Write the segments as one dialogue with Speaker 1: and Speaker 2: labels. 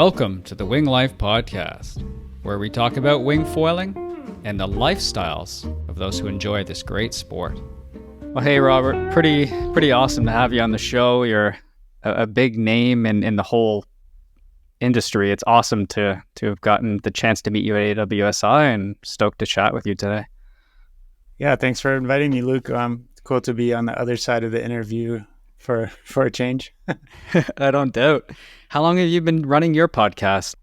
Speaker 1: Welcome to the Wing Life Podcast, where we talk about wing foiling and the lifestyles of those who enjoy this great sport. Well, hey, Robert, pretty awesome to have you on the show. You're a big name in the whole industry. It's awesome to have gotten the chance to meet you at AWSI, and stoked to chat with you today.
Speaker 2: Yeah, thanks for inviting me, Luke. Cool to be on the other side of the interview for a change.
Speaker 1: I don't doubt. How long have you been running your podcast?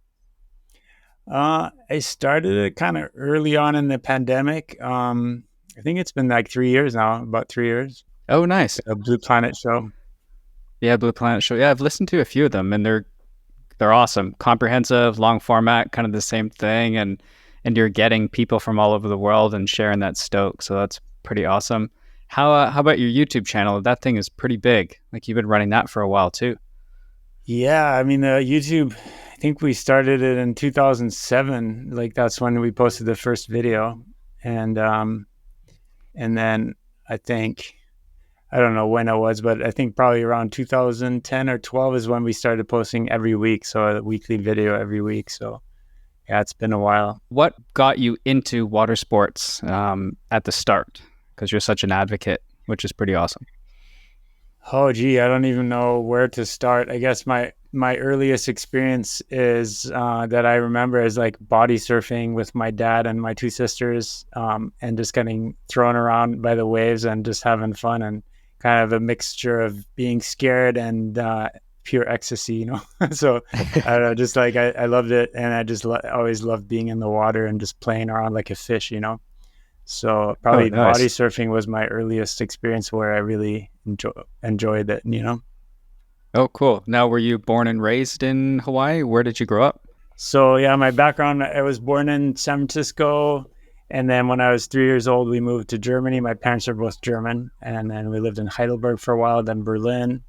Speaker 2: I started it kind of early on in the pandemic. I think it's been like 3 years now, about 3 years.
Speaker 1: Oh, nice.
Speaker 2: A Blue Planet show.
Speaker 1: Yeah, Blue Planet show. Yeah, I've listened to a few of them, and they're awesome. Comprehensive, long format, kind of the same thing, and you're getting people from all over the world and sharing that stoke. So that's pretty awesome. How about your YouTube channel? That thing is pretty big. Like, you've been running that for a while too.
Speaker 2: Yeah, I mean, YouTube, I think we started it in 2007. Like, that's when we posted the first video. And then I think, I don't know when it was, but I think probably around 2010 or 12 is when we started posting every week. So a weekly video every week. So yeah, it's been a while.
Speaker 1: What got you into water sports at the start? Because you're such an advocate, which is pretty awesome.
Speaker 2: Oh, gee, I don't even know where to start. I guess my earliest experience is that I remember is like body surfing with my dad and my two sisters, and just getting thrown around by the waves and just having fun, and kind of a mixture of being scared and pure ecstasy, you know. So I don't know, just like I loved it, and I just always loved being in the water and just playing around like a fish, you know. So probably
Speaker 1: nice.
Speaker 2: Body surfing was my earliest experience where I really enjoyed it, you know.
Speaker 1: Oh, cool. Now, were you born and raised in Hawaii? Where did you grow up?
Speaker 2: So yeah, my background, I was born in San Francisco, and then when I was 3 years old, we moved to Germany. My parents are both German, and then we lived in Heidelberg for a while, then Berlin,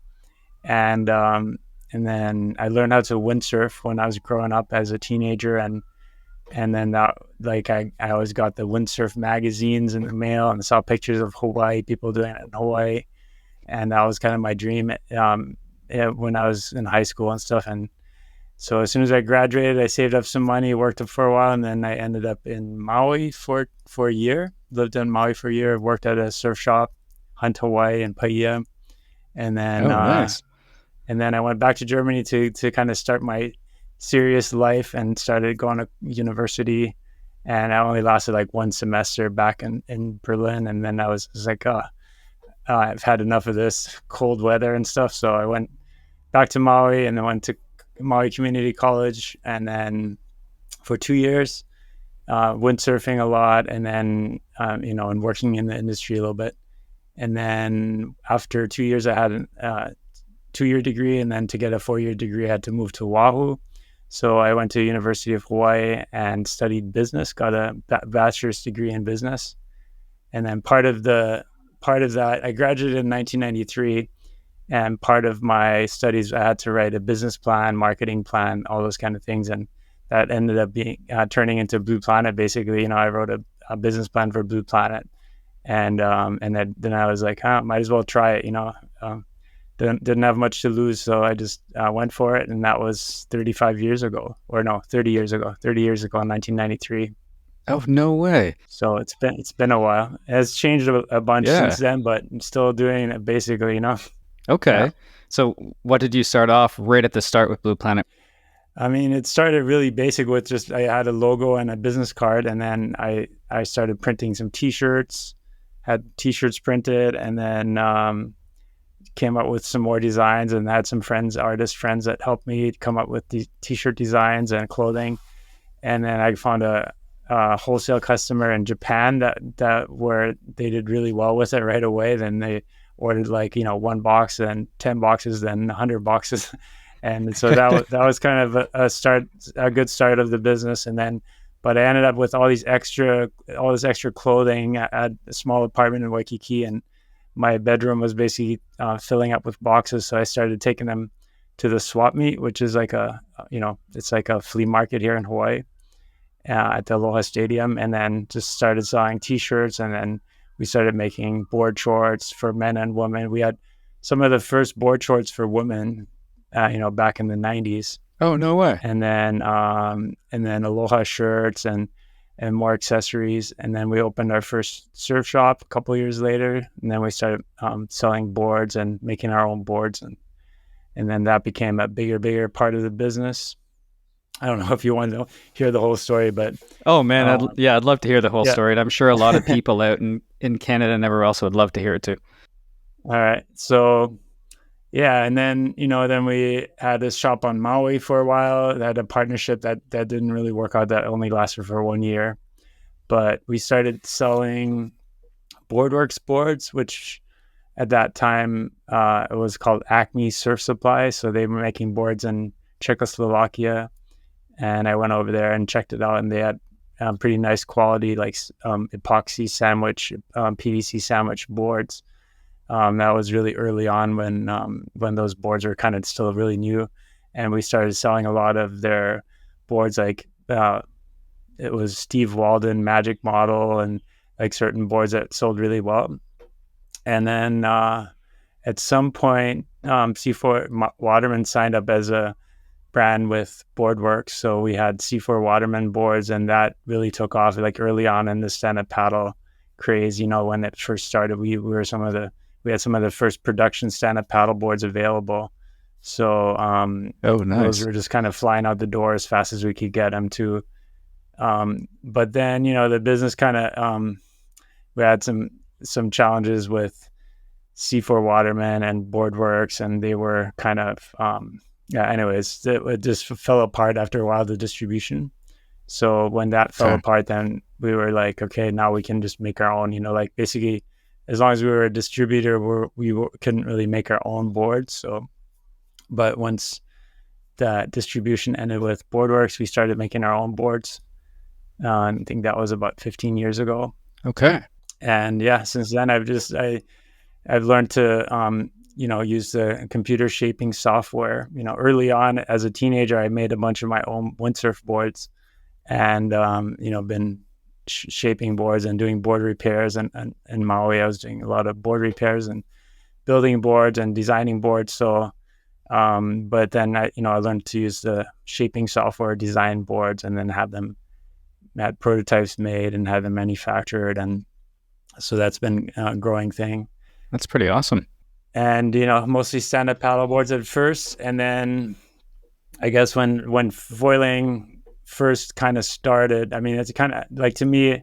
Speaker 2: and then I learned how to windsurf when I was growing up as a teenager, and then that, like, I always got the windsurf magazines in the mail and saw pictures of Hawaii, people doing it in Hawaii. And that was kind of my dream when I was in high school and stuff. And so as soon as I graduated, I saved up some money, worked up for a while, and then I ended up in Maui for a year. Lived in Maui for a year, worked at a surf shop, Hunt Hawaii and Paia. And then,
Speaker 1: nice.
Speaker 2: And then I went back to Germany to kind of start my serious life and started going to university, and I only lasted like one semester back in Berlin, and then I was like, I've had enough of this cold weather and stuff. So I went back to Maui, and then went to Maui Community College, and then for 2 years windsurfing a lot, and then and working in the industry a little bit. And then after 2 years I had a 2-year degree, and then to get a 4-year degree I had to move to Oahu. So I went to University of Hawaii and studied business, got a bachelor's degree in business. And then part of that, I graduated in 1993, and part of my studies, I had to write a business plan, marketing plan, all those kind of things. And that ended up being turning into Blue Planet. Basically, I wrote a business plan for Blue Planet. And then I was like, might as well try it, Didn't have much to lose, so I just went for it, and that was 30 years ago in 1993.
Speaker 1: Oh, no way.
Speaker 2: So it's been a while. It has changed a bunch since then, but I'm still doing it basically,
Speaker 1: Okay.
Speaker 2: Yeah.
Speaker 1: So what did you start off right at the start with Blue Planet?
Speaker 2: I mean, it started really basic with just, I had a logo and a business card, and then I started printing some t-shirts, had t-shirts printed, and then came up with some more designs, and had some artist friends that helped me come up with the t-shirt designs and clothing. And then I found a wholesale customer in Japan that where they did really well with it right away. Then they ordered one box, then 10 boxes, then 100 boxes. And so that was kind of a good start of the business. But I ended up with all this extra clothing at a small apartment in Waikiki, and my bedroom was basically filling up with boxes. So I started taking them to the swap meet, which is like it's like a flea market here in Hawaii, at the Aloha Stadium, and then just started selling t-shirts. And then we started making board shorts for men and women. We had some of the first board shorts for women, back in the 90s.
Speaker 1: Oh, no way.
Speaker 2: and then Aloha shirts and more accessories. And then we opened our first surf shop a couple of years later, and then we started selling boards and making our own boards, and then that became a bigger part of the business. I don't know if you want to hear the whole story, but
Speaker 1: Oh man, I'd love to hear the whole
Speaker 2: yeah.
Speaker 1: story. And I'm sure a lot of people out in Canada and everywhere else would love to hear it too.
Speaker 2: All right. So yeah, and then then we had this shop on Maui for a while. That had a partnership that didn't really work out. That only lasted for 1 year. But we started selling Boardworks boards, which at that time it was called Acme Surf Supply. So they were making boards in Czechoslovakia, and I went over there and checked it out, and they had pretty nice quality, like epoxy sandwich, PVC sandwich boards. That was really early on when those boards were kind of still really new, and we started selling a lot of their boards, like it was Steve Walden Magic Model and like certain boards that sold really well. And then at some point, C4 Waterman signed up as a brand with Boardworks, so we had C4 Waterman boards, and that really took off like early on in the stand-up paddle craze. When it first started, we had some of the first production stand-up paddle boards available. So
Speaker 1: oh, nice.
Speaker 2: Those were just kind of flying out the door as fast as we could get them to. But then the business kind of we had some challenges with C4 Waterman and Boardworks, and they were kind of anyways, it just fell apart after a while, the distribution. So when that fell apart, then we were like, okay, now we can just make our own. Like basically, as long as we were a distributor, we couldn't really make our own boards. So, but once that distribution ended with Boardworks, we started making our own boards. I think that was about 15 years ago.
Speaker 1: Okay.
Speaker 2: And yeah, since then I've learned to use the computer shaping software. Early on as a teenager, I made a bunch of my own windsurf boards, and been shaping boards and doing board repairs. And in Maui, I was doing a lot of board repairs and building boards and designing boards. So, but then I learned to use the shaping software, design boards, and then had prototypes made and had them manufactured. And so that's been a growing thing.
Speaker 1: That's pretty awesome.
Speaker 2: And mostly stand-up paddle boards at first, and then I guess when foiling first kind of started, I mean, it's kind of like, to me,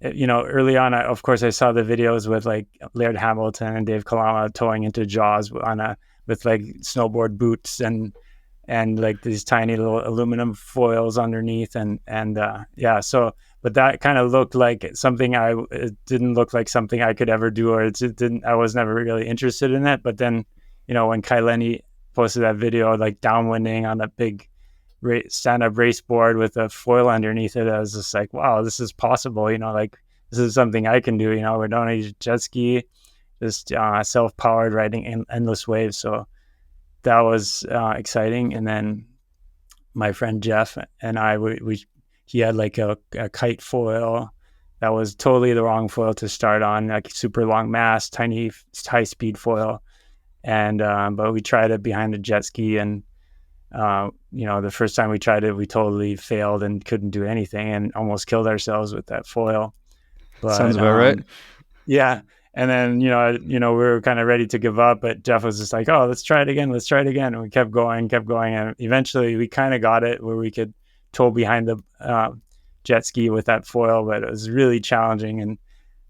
Speaker 2: early on, of course I saw the videos with like Laird Hamilton and Dave Kalama towing into Jaws with like snowboard boots and like these tiny little aluminum foils underneath, and so. But that kind of looked like something it didn't look like something I could ever do, or I was never really interested in that. But then, when Kaileni posted that video, like downwinding on a big stand-up race board with a foil underneath it, I was just like, wow, this is possible. Like this is something I can do. We don't need a jet ski, just self-powered riding endless waves. So that was exciting. And then my friend Jeff and I, he had like a kite foil that was totally the wrong foil to start on, like super long mast, tiny high speed foil. And but we tried it behind a jet ski, and the first time we tried it, we totally failed and couldn't do anything and almost killed ourselves with that foil. But,
Speaker 1: sounds about right.
Speaker 2: Yeah. And then, we were kind of ready to give up, but Jeff was just like, oh, let's try it again. And we kept going. And eventually we kind of got it where we could tow behind the jet ski with that foil, but it was really challenging and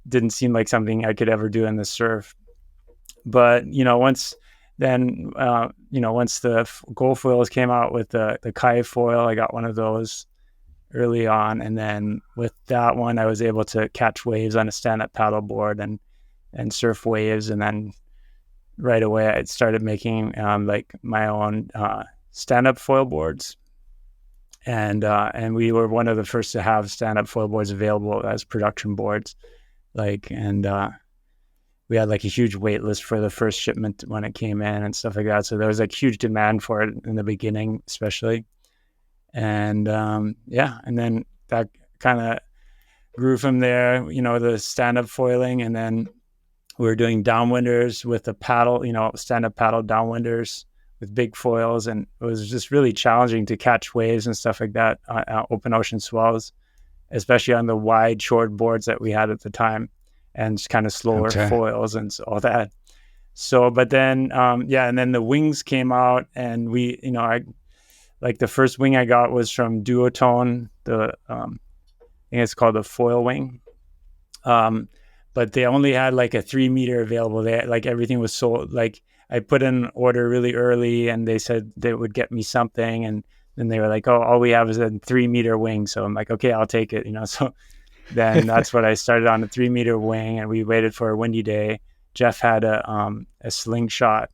Speaker 2: didn't seem like something I could ever do in the surf. But, once the gold foils came out with the Kai foil, I got one of those early on. And then with that one, I was able to catch waves on a stand-up paddle board and surf waves. And then right away I started making like my own stand-up foil boards. And we were one of the first to have stand-up foil boards available as production boards. We had like a huge wait list for the first shipment when it came in and stuff like that. So there was like huge demand for it in the beginning, especially. And and then that kind of grew from there, the stand-up foiling. And then we were doing downwinders with the paddle, stand-up paddle downwinders with big foils, and it was just really challenging to catch waves and stuff like that on open ocean swells, especially on the wide short boards that we had at the time, and just kind of slower foils and all that. So, but then, and then the wings came out, and we, I like the first wing I got was from Duotone. I think it's called the foil wing. But they only had like a 3 meter available. They had, like everything was sold. Like I put in an order really early, and they said they would get me something, and then they were like, "Oh, all we have is a 3 meter wing." So I'm like, "Okay, I'll take it." So then that's what I started on, a 3 meter wing, and we waited for a windy day. Jeff had a slingshot,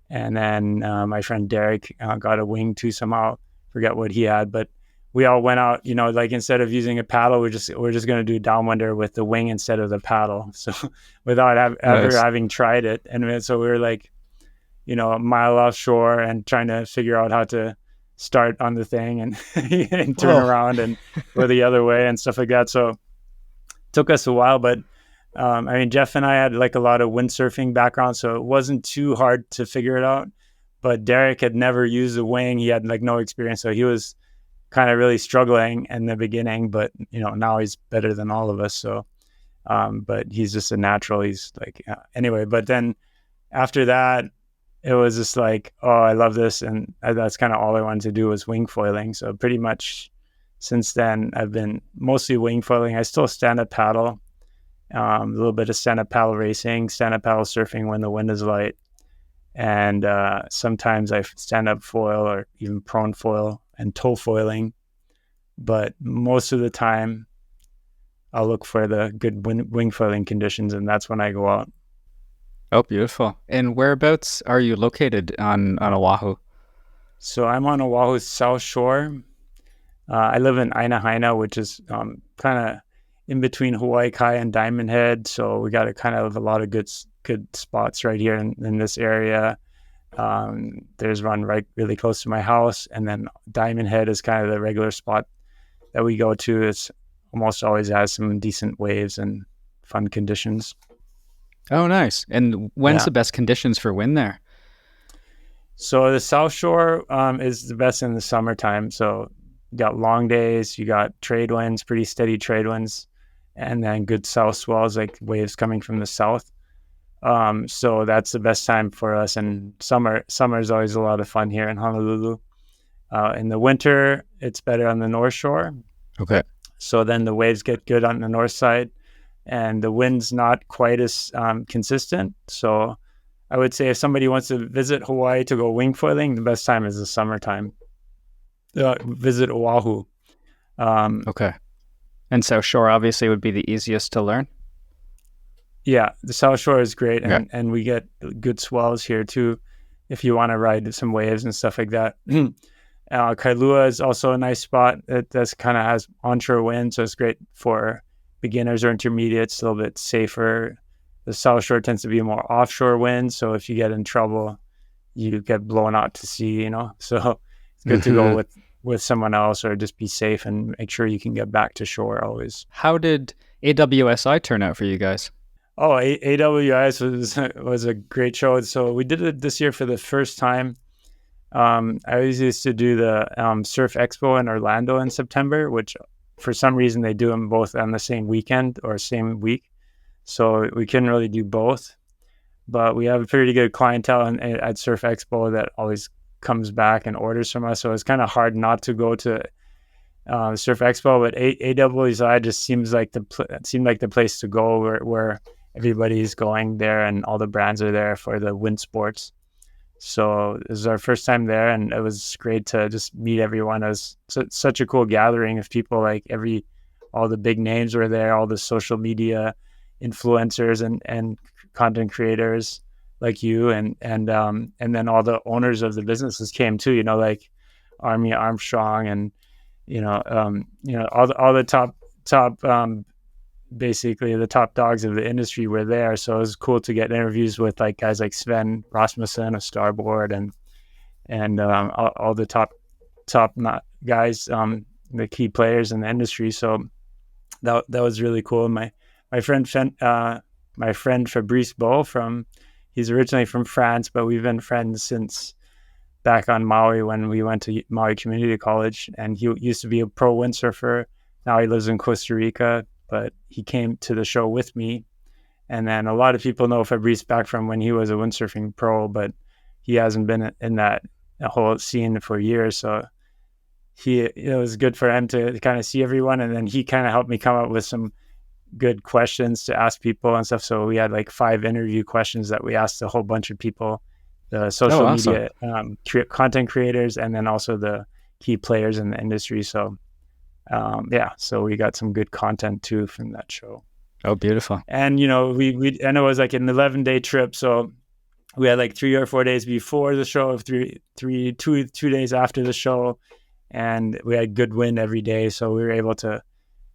Speaker 2: and then my friend Derek got a wing too somehow. Forget what he had, but we all went out. Like instead of using a paddle, we're just going to do downwinder with the wing instead of the paddle. So without ever having tried it, and so we were like, a mile offshore and trying to figure out how to start on the thing and, and turn around and go the other way and stuff like that. So it took us a while, but Jeff and I had like a lot of windsurfing background, so it wasn't too hard to figure it out. But Derek had never used a wing. He had like no experience. So he was kind of really struggling in the beginning, but now he's better than all of us. So, but he's just a natural. He's like, anyway, but then after that, it was just like, oh, I love this. And that's kind of all I wanted to do was wing foiling. So pretty much since then, I've been mostly wing foiling. I still stand up paddle. A little bit of stand-up paddle racing, stand-up paddle surfing when the wind is light, and sometimes I stand-up foil or even prone foil and tow foiling. But most of the time, I'll look for the good wing foiling conditions, and that's when I go out.
Speaker 1: Oh, beautiful. And whereabouts are you located on Oahu?
Speaker 2: So I'm on Oahu's south shore. I live in Aina, which is kind of in between Hawaii Kai and Diamond Head. So we got a lot of good spots right here in this area. There's one right really close to my house. And then Diamond Head is kind of the regular spot that we go to. It's almost always has some decent waves and fun conditions.
Speaker 1: Oh, nice. And when's the best conditions for wind there?
Speaker 2: So the South Shore is the best in the summertime. So you got long days, you got trade winds, pretty steady trade winds, and then good south swells, like waves coming from the south. So that's the best time for us. And summer is always a lot of fun here in Honolulu. In the winter, it's better on the North Shore.
Speaker 1: Okay.
Speaker 2: So then the waves get good on the north side, and the wind's not quite as consistent. So I would say if somebody wants to visit Hawaii to go wing foiling, the best time is the summertime. Visit Oahu.
Speaker 1: Okay. And South Shore obviously would be the easiest to learn.
Speaker 2: Yeah, the South Shore is great, and we get good swells here too, if you want to ride some waves and stuff like that. Kailua is also a nice spot that kind of has onshore wind, so it's great for beginners or intermediates, a little bit safer. The South Shore tends to be more offshore wind, so if you get in trouble, you get blown out to sea, So it's good to go with someone else or just be safe and make sure you can get back to shore always.
Speaker 1: How did AWSI turn out for you guys?
Speaker 2: Oh, AWS was a great show. So we did it this year for the first time. I always used to do the Surf Expo in Orlando in September, which for some reason they do them both on the same weekend or same week. So we couldn't really do both. But we have a pretty good clientele at Surf Expo that always comes back and orders from us. So it's kind of hard not to go to Surf Expo, but AWSI just seemed like the place to go where everybody's going there and all the brands are there for the wind sports. So this is our first time there, and it was great to just meet everyone. It was such a cool gathering of people. Like all the big names were there, all the social media influencers and content creators like you, and then all the owners of the businesses came too. Like Army Armstrong and all the top basically the top dogs of the industry were there. So it was cool to get interviews with like guys like Sven Rasmussen of Starboard and all the top guys, the key players in the industry. So that was really cool. My friend Fabrice Beau he's originally from France, but we've been friends since back on Maui when we went to Maui Community College, and he used to be a pro windsurfer. Now he lives in Costa Rica, but he came to the show with me. And then a lot of people know Fabrice back from when he was a windsurfing pro, but he hasn't been in that whole scene for years. So it was good for him to kind of see everyone. And then he kind of helped me come up with some good questions to ask people and stuff. So we had like 5 interview questions that we asked a whole bunch of people, the social
Speaker 1: awesome.
Speaker 2: media content creators, and then also the key players in the industry. So so we got some good content too from that show.
Speaker 1: Oh, beautiful.
Speaker 2: And and it was like an 11-day trip, so we had like 3 or 4 days before the show, 2 days after the show, and we had good wind every day, so we were able to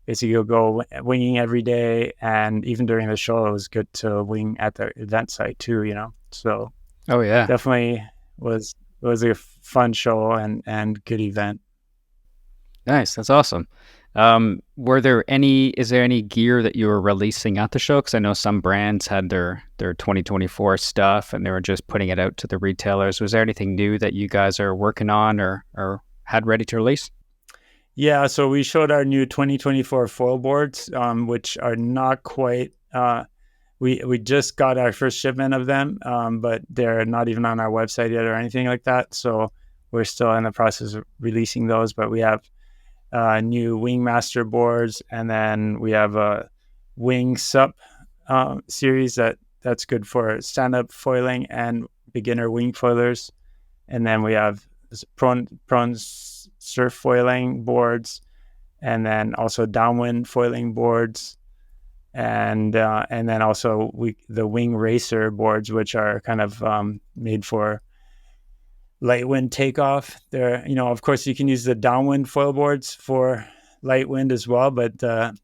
Speaker 2: basically go winging every day. And even during the show, it was good to wing at the event site too, so
Speaker 1: Oh yeah.
Speaker 2: definitely was a fun show and good event.
Speaker 1: Nice. That's awesome. Is there any gear that you were releasing at the show? Because I know some brands had their 2024 stuff and they were just putting it out to the retailers. Was there anything new that you guys are working on or had ready to release?
Speaker 2: Yeah, so we showed our new 2024 foil boards, which are not quite. We just got our first shipment of them, but they're not even on our website yet or anything like that. So we're still in the process of releasing those. But we have new Wingmaster boards, and then we have a Wing Sup series that's good for stand-up foiling and beginner wing foilers. And then we have prone surf foiling boards, and then also downwind foiling boards, and then also the wing racer boards, which are kind of made for light wind takeoff. They're, of course you can use the downwind foil boards for light wind as well, but the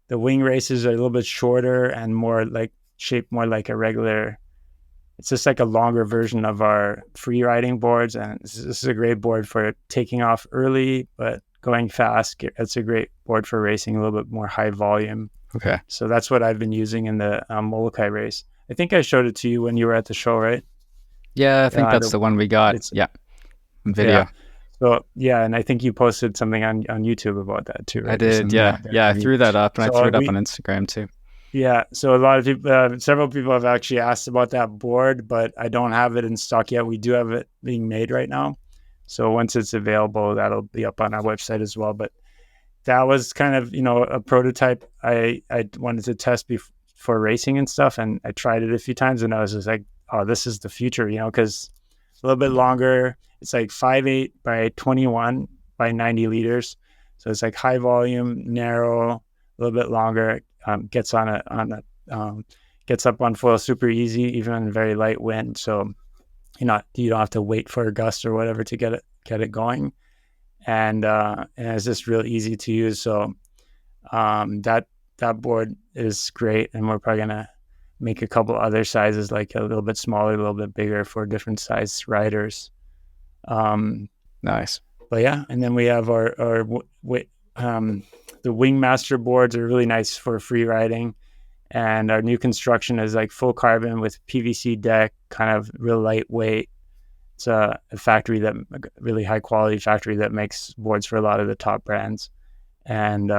Speaker 2: wing racers are a little bit shorter and more like shaped more like a regular. It's just like a longer version of our free riding boards, and this is a great board for taking off early but going fast. It's a great board for racing a little bit more high volume.
Speaker 1: Okay.
Speaker 2: So that's what I've been using in the Molokai race. I think I showed it to you when you were at the show, right?
Speaker 1: Yeah, I think that's the one we got. Yeah. Video.
Speaker 2: Yeah. So and I think you posted something on YouTube about that too, right?
Speaker 1: I did. Yeah. I threw that up, and I threw it up on Instagram too.
Speaker 2: Yeah, so a lot of people, several people have actually asked about that board, but I don't have it in stock yet. We do have it being made right now. So once it's available, that'll be up on our website as well. But that was kind of, a prototype I wanted to test for racing and stuff. And I tried it a few times, and I was just like, oh, this is the future, because a little bit longer. It's like 5'8" by 21 by 90 liters. So it's like high volume, narrow, a little bit longer. Gets up on foil super easy, even in very light wind. So you don't have to wait for a gust or whatever to get it going, and it's just real easy to use. So that board is great, and we're probably gonna make a couple other sizes, like a little bit smaller, a little bit bigger for different size riders.
Speaker 1: Nice.
Speaker 2: But yeah, and then we have the Wingmaster boards are really nice for free riding, and our new construction is like full carbon with PVC deck, kind of real lightweight. It's a really high quality factory that makes boards for a lot of the top brands, and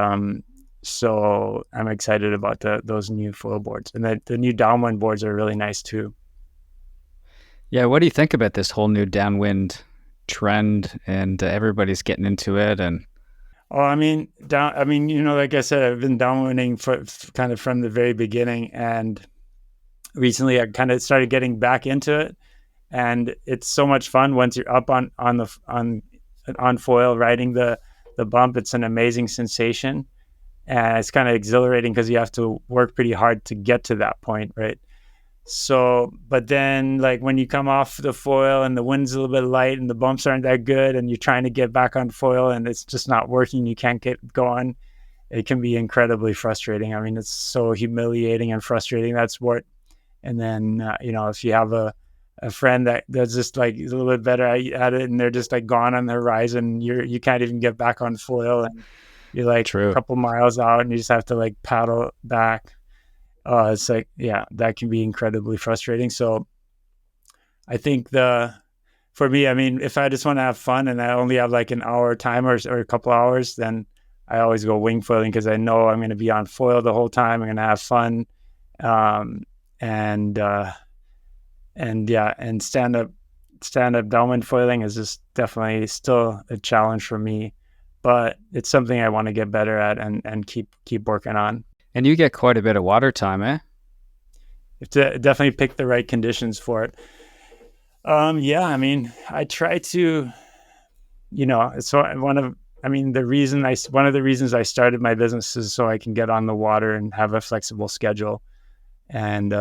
Speaker 2: so I'm excited about those new foil boards, and the new downwind boards are really nice too.
Speaker 1: Yeah, what do you think about this whole new downwind trend, and everybody's getting into it? And
Speaker 2: oh, like I said, I've been downwinding for kind of from the very beginning, and recently I kind of started getting back into it, and it's so much fun once you're up on foil riding the bump. It's an amazing sensation, and it's kind of exhilarating because you have to work pretty hard to get to that point, right? So, but then like when you come off the foil and the wind's a little bit light and the bumps aren't that good, and you're trying to get back on foil and it's just not working, you can't get going, it can be incredibly frustrating. I mean, it's so humiliating and frustrating, that sport. And then, if you have a friend that's just like a little bit better at it and they're just like gone on the horizon, you can't even get back on foil, and you're like
Speaker 1: True.
Speaker 2: a couple miles out and you just have to like paddle back. It's like, yeah, that can be incredibly frustrating. So I think the for me, I mean, if I just want to have fun and I only have like an hour time or a couple hours, then I always go wing foiling because I know I'm going to be on foil the whole time. I'm going to have fun. Um, and, and stand up downwind foiling is just definitely still a challenge for me, but it's something I want to get better at and keep working on.
Speaker 1: And you get quite a bit of water time, eh?
Speaker 2: You have to definitely pick the right conditions for it. Yeah, I mean, I try to, so one of the reasons I started my business is so I can get on the water and have a flexible schedule. And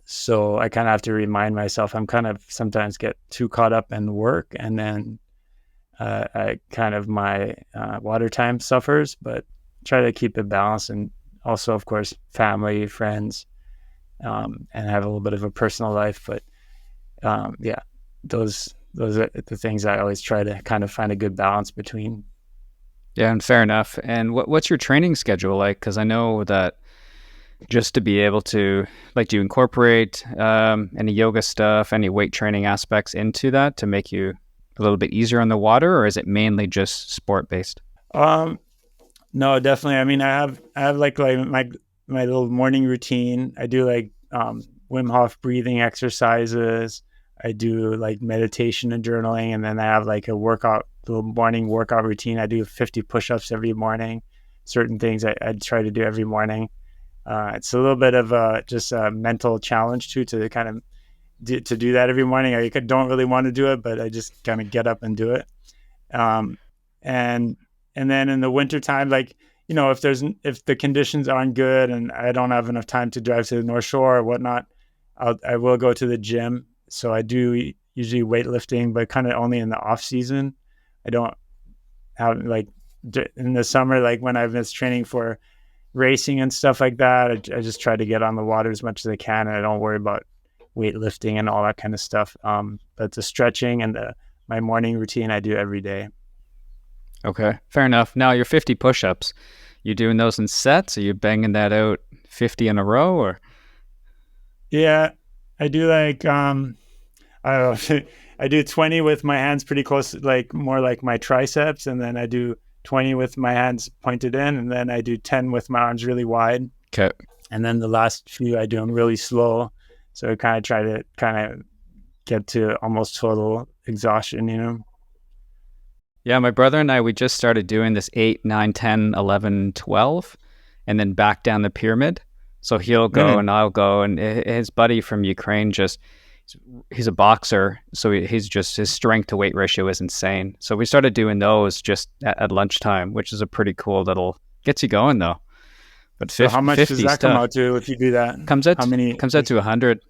Speaker 2: so I kind of have to remind myself, I'm kind of sometimes get too caught up in work, and then I kind of my water time suffers, but try to keep it balanced. And also, of course, family, friends, and have a little bit of a personal life. But yeah, those are the things I always try to kind of find a good balance between.
Speaker 1: Yeah, and fair enough. And what's your training schedule like? Because I know that just to be able to, like, do you incorporate any yoga stuff, any weight training aspects into that to make you a little bit easier on the water, or is it mainly just sport based?
Speaker 2: No, definitely. I mean, I have like my little morning routine. I do like Wim Hof breathing exercises. I do like meditation and journaling, and then I have like a little morning workout routine. I do 50 push-ups every morning. Certain things I try to do every morning. It's a little bit of just a mental challenge too, to kind of to do that every morning. I don't really want to do it, but I just kind of get up and do it. And then in the wintertime, like, if the conditions aren't good and I don't have enough time to drive to the North Shore or whatnot, I will go to the gym. So I do usually weightlifting, but kind of only in the off season. I don't have like in the summer, like when I've been training for racing and stuff like that. I just try to get on the water as much as I can, and I don't worry about weightlifting and all that kind of stuff. But the stretching and my morning routine, I do every day.
Speaker 1: Okay, fair enough. Now, your 50 push-ups, you doing those in sets? Are you banging that out 50 in a row, or?
Speaker 2: Yeah, I do like, I don't know, I do 20 with my hands pretty close, like more like my triceps. And then I do 20 with my hands pointed in. And then I do 10 with my arms really wide.
Speaker 1: Okay.
Speaker 2: And then the last few I do them really slow. So I kind of try to get to almost total exhaustion.
Speaker 1: Yeah, my brother and I, we just started doing this 8, 9, 10, 11, 12, and then back down the pyramid. So he'll go and I'll go. And his buddy from Ukraine he's a boxer. So his strength to weight ratio is insane. So we started doing those just at lunchtime, which is a pretty cool gets you going though. But
Speaker 2: so how much does that come out to if you do that?
Speaker 1: Comes out to 100.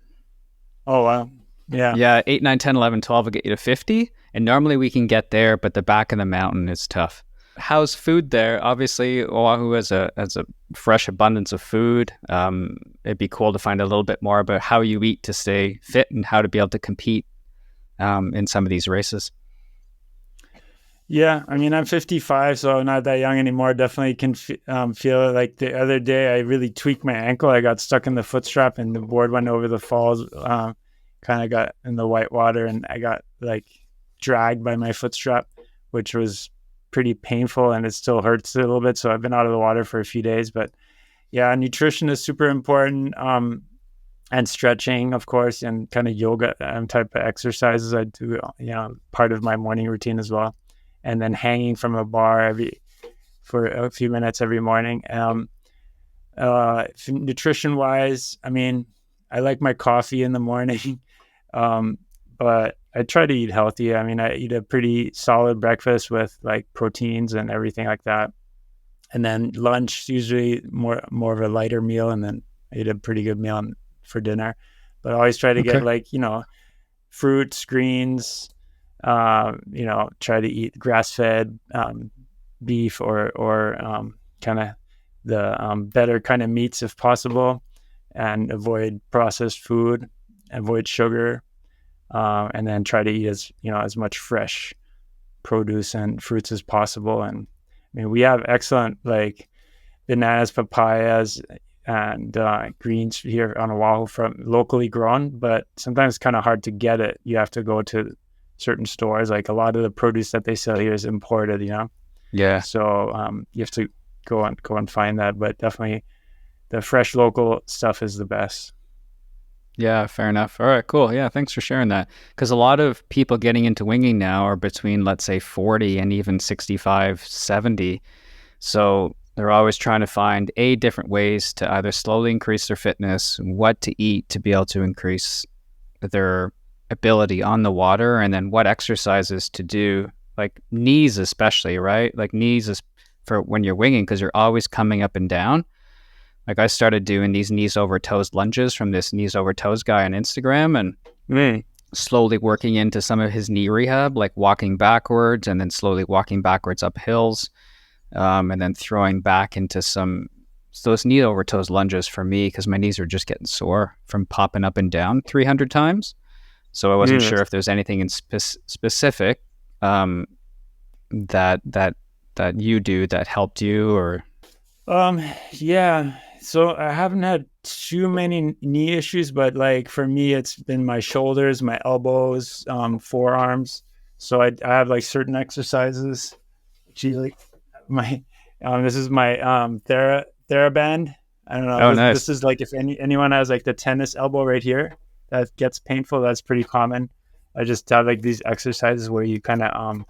Speaker 2: Oh, wow. Yeah.
Speaker 1: Yeah, 8, 9, 10, 11, 12 will get you to 50. And normally we can get there, but the back of the mountain is tough. How's food there? Obviously, Oahu has a fresh abundance of food. It'd be cool to find a little bit more about how you eat to stay fit and how to be able to compete in some of these races.
Speaker 2: Yeah, I mean, I'm 55, so I'm not that young anymore. Definitely can feel it. Like the other day, I really tweaked my ankle. I got stuck in the foot strap and the board went over the falls, kind of got in the white water, and I got like dragged by my foot strap, which was pretty painful, and it still hurts a little bit. So I've been out of the water for a few days. But yeah, nutrition is super important, and stretching, of course, and kind of yoga type of exercises I do, part of my morning routine as well. And then hanging from a bar for a few minutes every morning. Nutrition wise, I mean, I like my coffee in the morning, but I try to eat healthy. I mean, I eat a pretty solid breakfast with like proteins and everything like that. And then lunch, usually more of a lighter meal. And then I eat a pretty good meal for dinner. But I always try to get like, fruits, greens, try to eat grass-fed beef or kind of the better kind of meats if possible, and avoid processed food, avoid sugar. And then try to eat as much fresh produce and fruits as possible. And I mean, we have excellent like bananas, papayas, and greens here on Oahu from locally grown, but sometimes it's kind of hard to get it. You have to go to certain stores. Like a lot of the produce that they sell here is imported,
Speaker 1: Yeah.
Speaker 2: So you have to go and find that. But definitely the fresh local stuff is the best.
Speaker 1: Yeah, fair enough. All right, cool. Yeah, thanks for sharing that. Because a lot of people getting into winging now are between, let's say, 40 and even 65, 70. So they're always trying to find different ways to either slowly increase their fitness, what to eat to be able to increase their ability on the water, and then what exercises to do, like knees especially, right? Like knees is for when you're winging because you're always coming up and down. Like I started doing these knees over toes lunges from this knees over toes guy on Instagram and slowly working into some of his knee rehab, like walking backwards and then slowly walking backwards up hills, and then throwing back into those knee over toes lunges for me because my knees are just getting sore from popping up and down 300 times. So I wasn't sure if there's anything in specific that you do that helped you or.
Speaker 2: Yeah. So I haven't had too many knee issues, but like for me, it's been my shoulders, my elbows, forearms. So I have like certain exercises. Gee, like this is my TheraBand. I don't know.
Speaker 1: Oh, nice.
Speaker 2: This is like if anyone has like the tennis elbow right here that gets painful, that's pretty common. I just have like these exercises where you kind of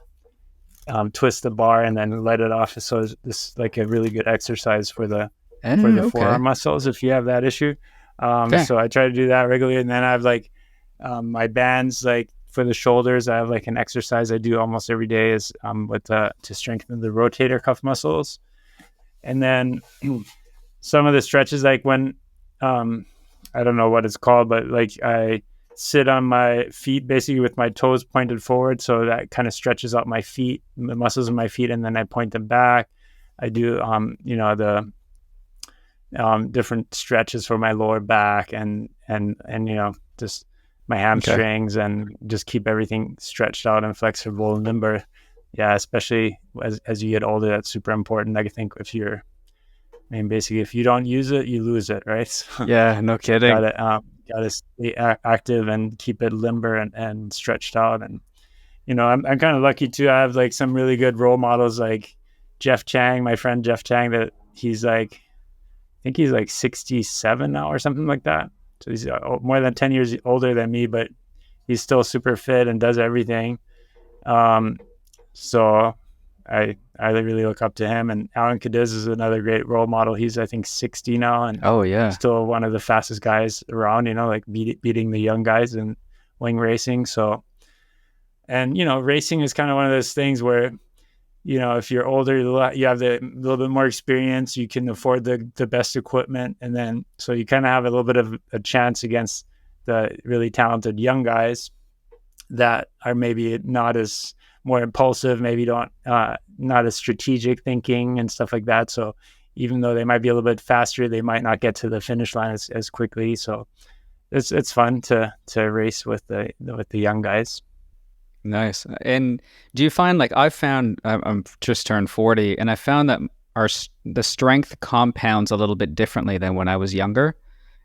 Speaker 2: twist the bar and then let it off. So this is like a really good exercise for the forearm muscles if you have that issue. So I try to do that regularly, and then I have like my bands like for the shoulders. I have like an exercise I do almost every day is to strengthen the rotator cuff muscles, and then some of the stretches like when I don't know what it's called, but like I sit on my feet basically with my toes pointed forward, so that kind of stretches out my feet, the muscles of my feet, and then I point them back. I do the different stretches for my lower back and just my hamstrings and just keep everything stretched out and flexible and limber. Yeah, especially as you get older, that's super important. I think basically if you don't use it, you lose it, right? So
Speaker 1: yeah, no kidding.
Speaker 2: Gotta stay active and keep it limber and stretched out. And I'm kind of lucky too. I have like some really good role models like Jeff Chang, my friend Jeff Chang, that he's like, I think he's like 67 now or something like that. So he's more than 10 years older than me, but he's still super fit and does everything. So I really look up to him. And Alan Cadiz is another great role model. He's, I think, 60 now and still one of the fastest guys around, like beating the young guys in wing racing. So, and, racing is kind of one of those things where, if you're older, you have a little bit more experience, you can afford the best equipment. And then, so you kind of have a little bit of a chance against the really talented young guys that are maybe not as more impulsive, maybe don't, not as strategic thinking and stuff like that. So even though they might be a little bit faster, they might not get to the finish line as quickly. So it's fun to race with the young guys.
Speaker 1: Nice. And do you find, like, I'm just turned 40 and I found that the strength compounds a little bit differently than when I was younger.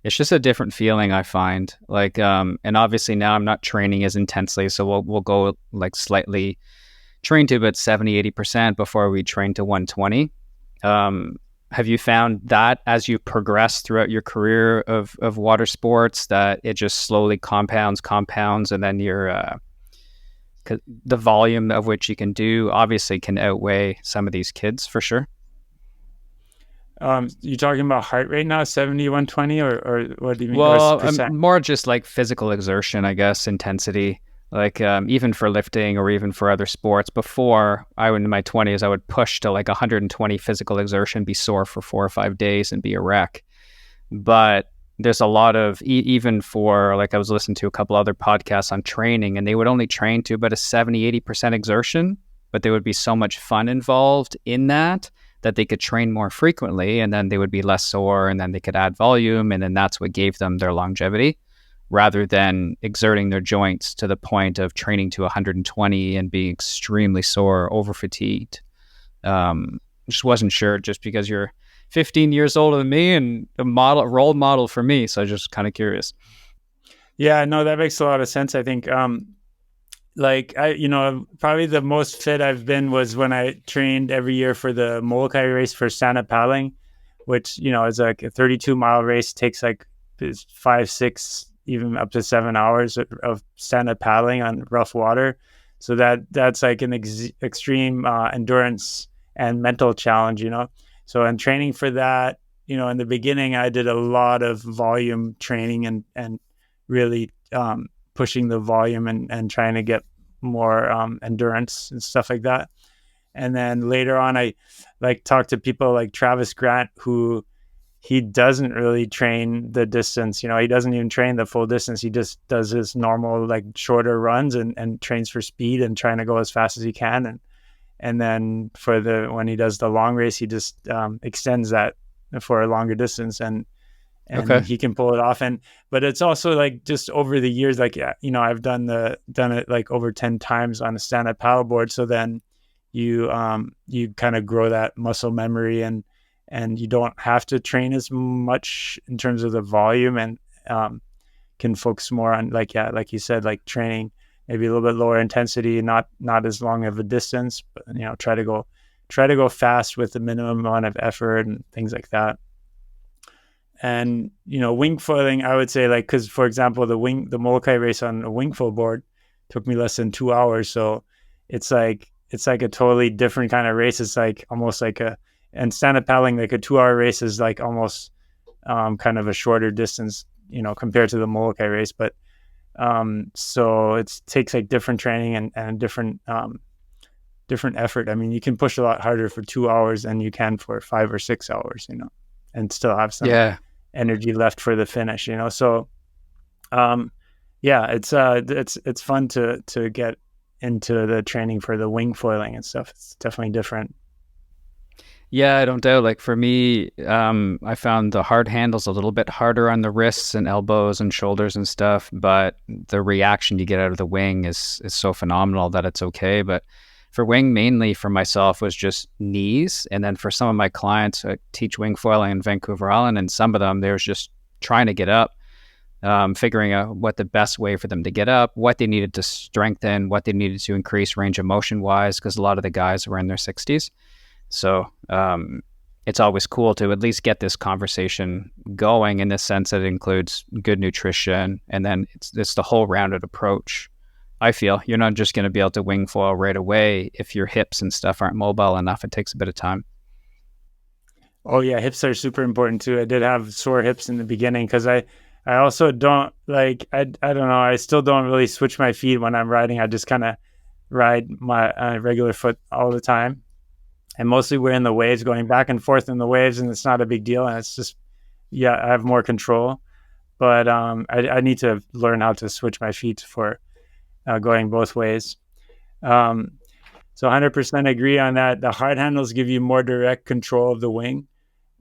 Speaker 1: It's just a different feeling I find, like, and obviously now I'm not training as intensely. So we'll go like slightly train to about 70-80% before we train to 120. Have you found that as you progress throughout your career of water sports that it just slowly compounds and then the volume of which you can do obviously can outweigh some of these kids for sure?
Speaker 2: You talking about heart rate now, 70, 120, or what do you mean?
Speaker 1: Well, more just like physical exertion, I guess, intensity. Like even for lifting or even for other sports. Before in my 20s, I would push to like 120 physical exertion, be sore for 4 or 5 days and be a wreck. But there's a lot of, even for, like, I was listening to a couple other podcasts on training, and they would only train to about a 70-80% exertion, but there would be so much fun involved in that they could train more frequently, and then they would be less sore, and then they could add volume, and then that's what gave them their longevity, rather than exerting their joints to the point of training to 120 and being extremely sore, over fatigued. Just wasn't sure, just because you're 15 years older than me and a role model for me. So I was just kind of curious.
Speaker 2: Yeah, no, that makes a lot of sense. I think, like probably the most fit I've been was when I trained every year for the Molokai race for stand-up paddling, which, is like a 32-mile race, takes like 5, 6, even up to 7 hours of stand-up paddling on rough water. So that's like an extreme endurance and mental challenge, So in training for that, in the beginning, I did a lot of volume training and really pushing the volume and trying to get more endurance and stuff like that. And then later on, I like talked to people like Travis Grant, who he doesn't really train the distance. He doesn't even train the full distance. He just does his normal, like shorter runs and trains for speed and trying to go as fast as he can. And then when he does the long race, he just extends that for a longer distance and
Speaker 1: Okay.
Speaker 2: he can pull it off. But it's also like just over the years, like, I've done it like over 10 times on a stand-up paddleboard. So then you kind of grow that muscle memory and you don't have to train as much in terms of the volume and can focus more on like you said, like training maybe a little bit lower intensity, not as long of a distance, but try to go fast with the minimum amount of effort and things like that. And wing foiling, I would say, like, because for example, the Molokai race on a wing foil board took me less than 2 hours, so it's like a totally different kind of race. It's like almost like and stand-up paddling, like a 2-hour race is like almost kind of a shorter distance, compared to the Molokai race. But so it takes like different training and different effort. I mean, you can push a lot harder for 2 hours than you can for 5 or 6 hours, and still have some energy left for the finish, So, it's fun to get into the training for the wing foiling and stuff. It's definitely different.
Speaker 1: Yeah, I don't doubt. Like for me, I found the hard handles a little bit harder on the wrists and elbows and shoulders and stuff, but the reaction you get out of the wing is so phenomenal that it's okay. But for wing, mainly for myself, was just knees. And then for some of my clients, I teach wing foiling in Vancouver Island, and some of them, they was just trying to get up, figuring out what the best way for them to get up, what they needed to strengthen, what they needed to increase range of motion wise, because a lot of the guys were in their 60s. So it's always cool to at least get this conversation going in the sense that it includes good nutrition, and then it's the whole rounded approach. I feel you're not just going to be able to wing foil right away if your hips and stuff aren't mobile enough. It takes a bit of time.
Speaker 2: Oh yeah, hips are super important too. I did have sore hips in the beginning because I also don't like, I don't know, I still don't really switch my feet when I'm riding. I just kind of ride my regular foot all the time. And mostly we're in the waves, going back and forth in the waves, and it's not a big deal. And it's just, I have more control. But I need to learn how to switch my feet for going both ways. So 100% agree on that. The hard handles give you more direct control of the wing,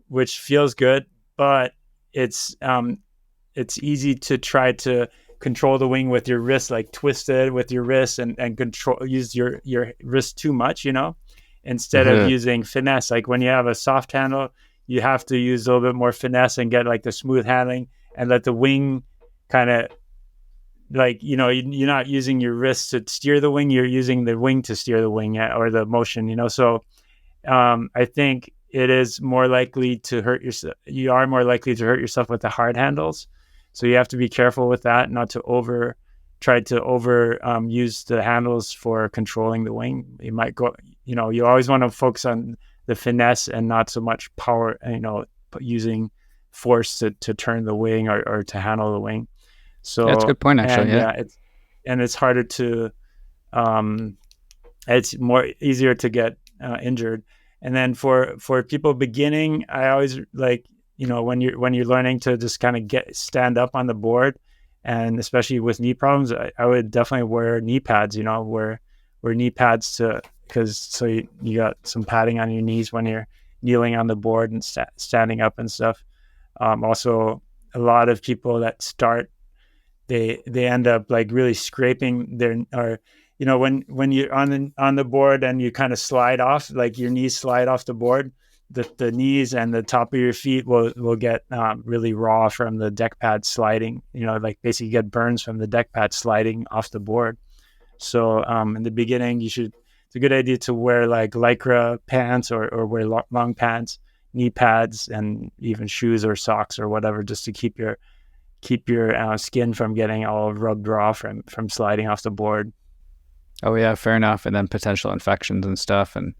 Speaker 2: which feels good, but it's easy to try to control the wing with your wrist, like twisted with your wrist and use your wrist too much, instead of using finesse. Like when you have a soft handle, you have to use a little bit more finesse and get like the smooth handling and let the wing kind of, like, you're not using your wrist to steer the wing, you're using the wing to steer the wing or the motion, So I think it is more likely to hurt yourself. You are more likely to hurt yourself with the hard handles. So you have to be careful with that, not to try to use the handles for controlling the wing. You might go, you always want to focus on the finesse and not so much power, using force to turn the wing or to handle the wing. So
Speaker 1: that's a good point, actually.
Speaker 2: It's harder to, it's easier to get injured. And then for people beginning, I always like, when you're learning to just kind of stand up on the board, and especially with knee problems, I would definitely wear knee pads. Wear knee pads so you got some padding on your knees when you're kneeling on the board and standing up and stuff. Also, a lot of people that start, they end up like really scraping when you're on the board and you kind of slide off, like your knees slide off the board, the knees and the top of your feet will get really raw from the deck pad sliding. Like basically get burns from the deck pad sliding off the board. So in the beginning, it's a good idea to wear like Lycra pants or wear long pants, knee pads, and even shoes or socks or whatever, just to keep your skin from getting all rubbed raw from sliding off the board.
Speaker 1: Oh yeah, fair enough. And then potential infections and stuff. And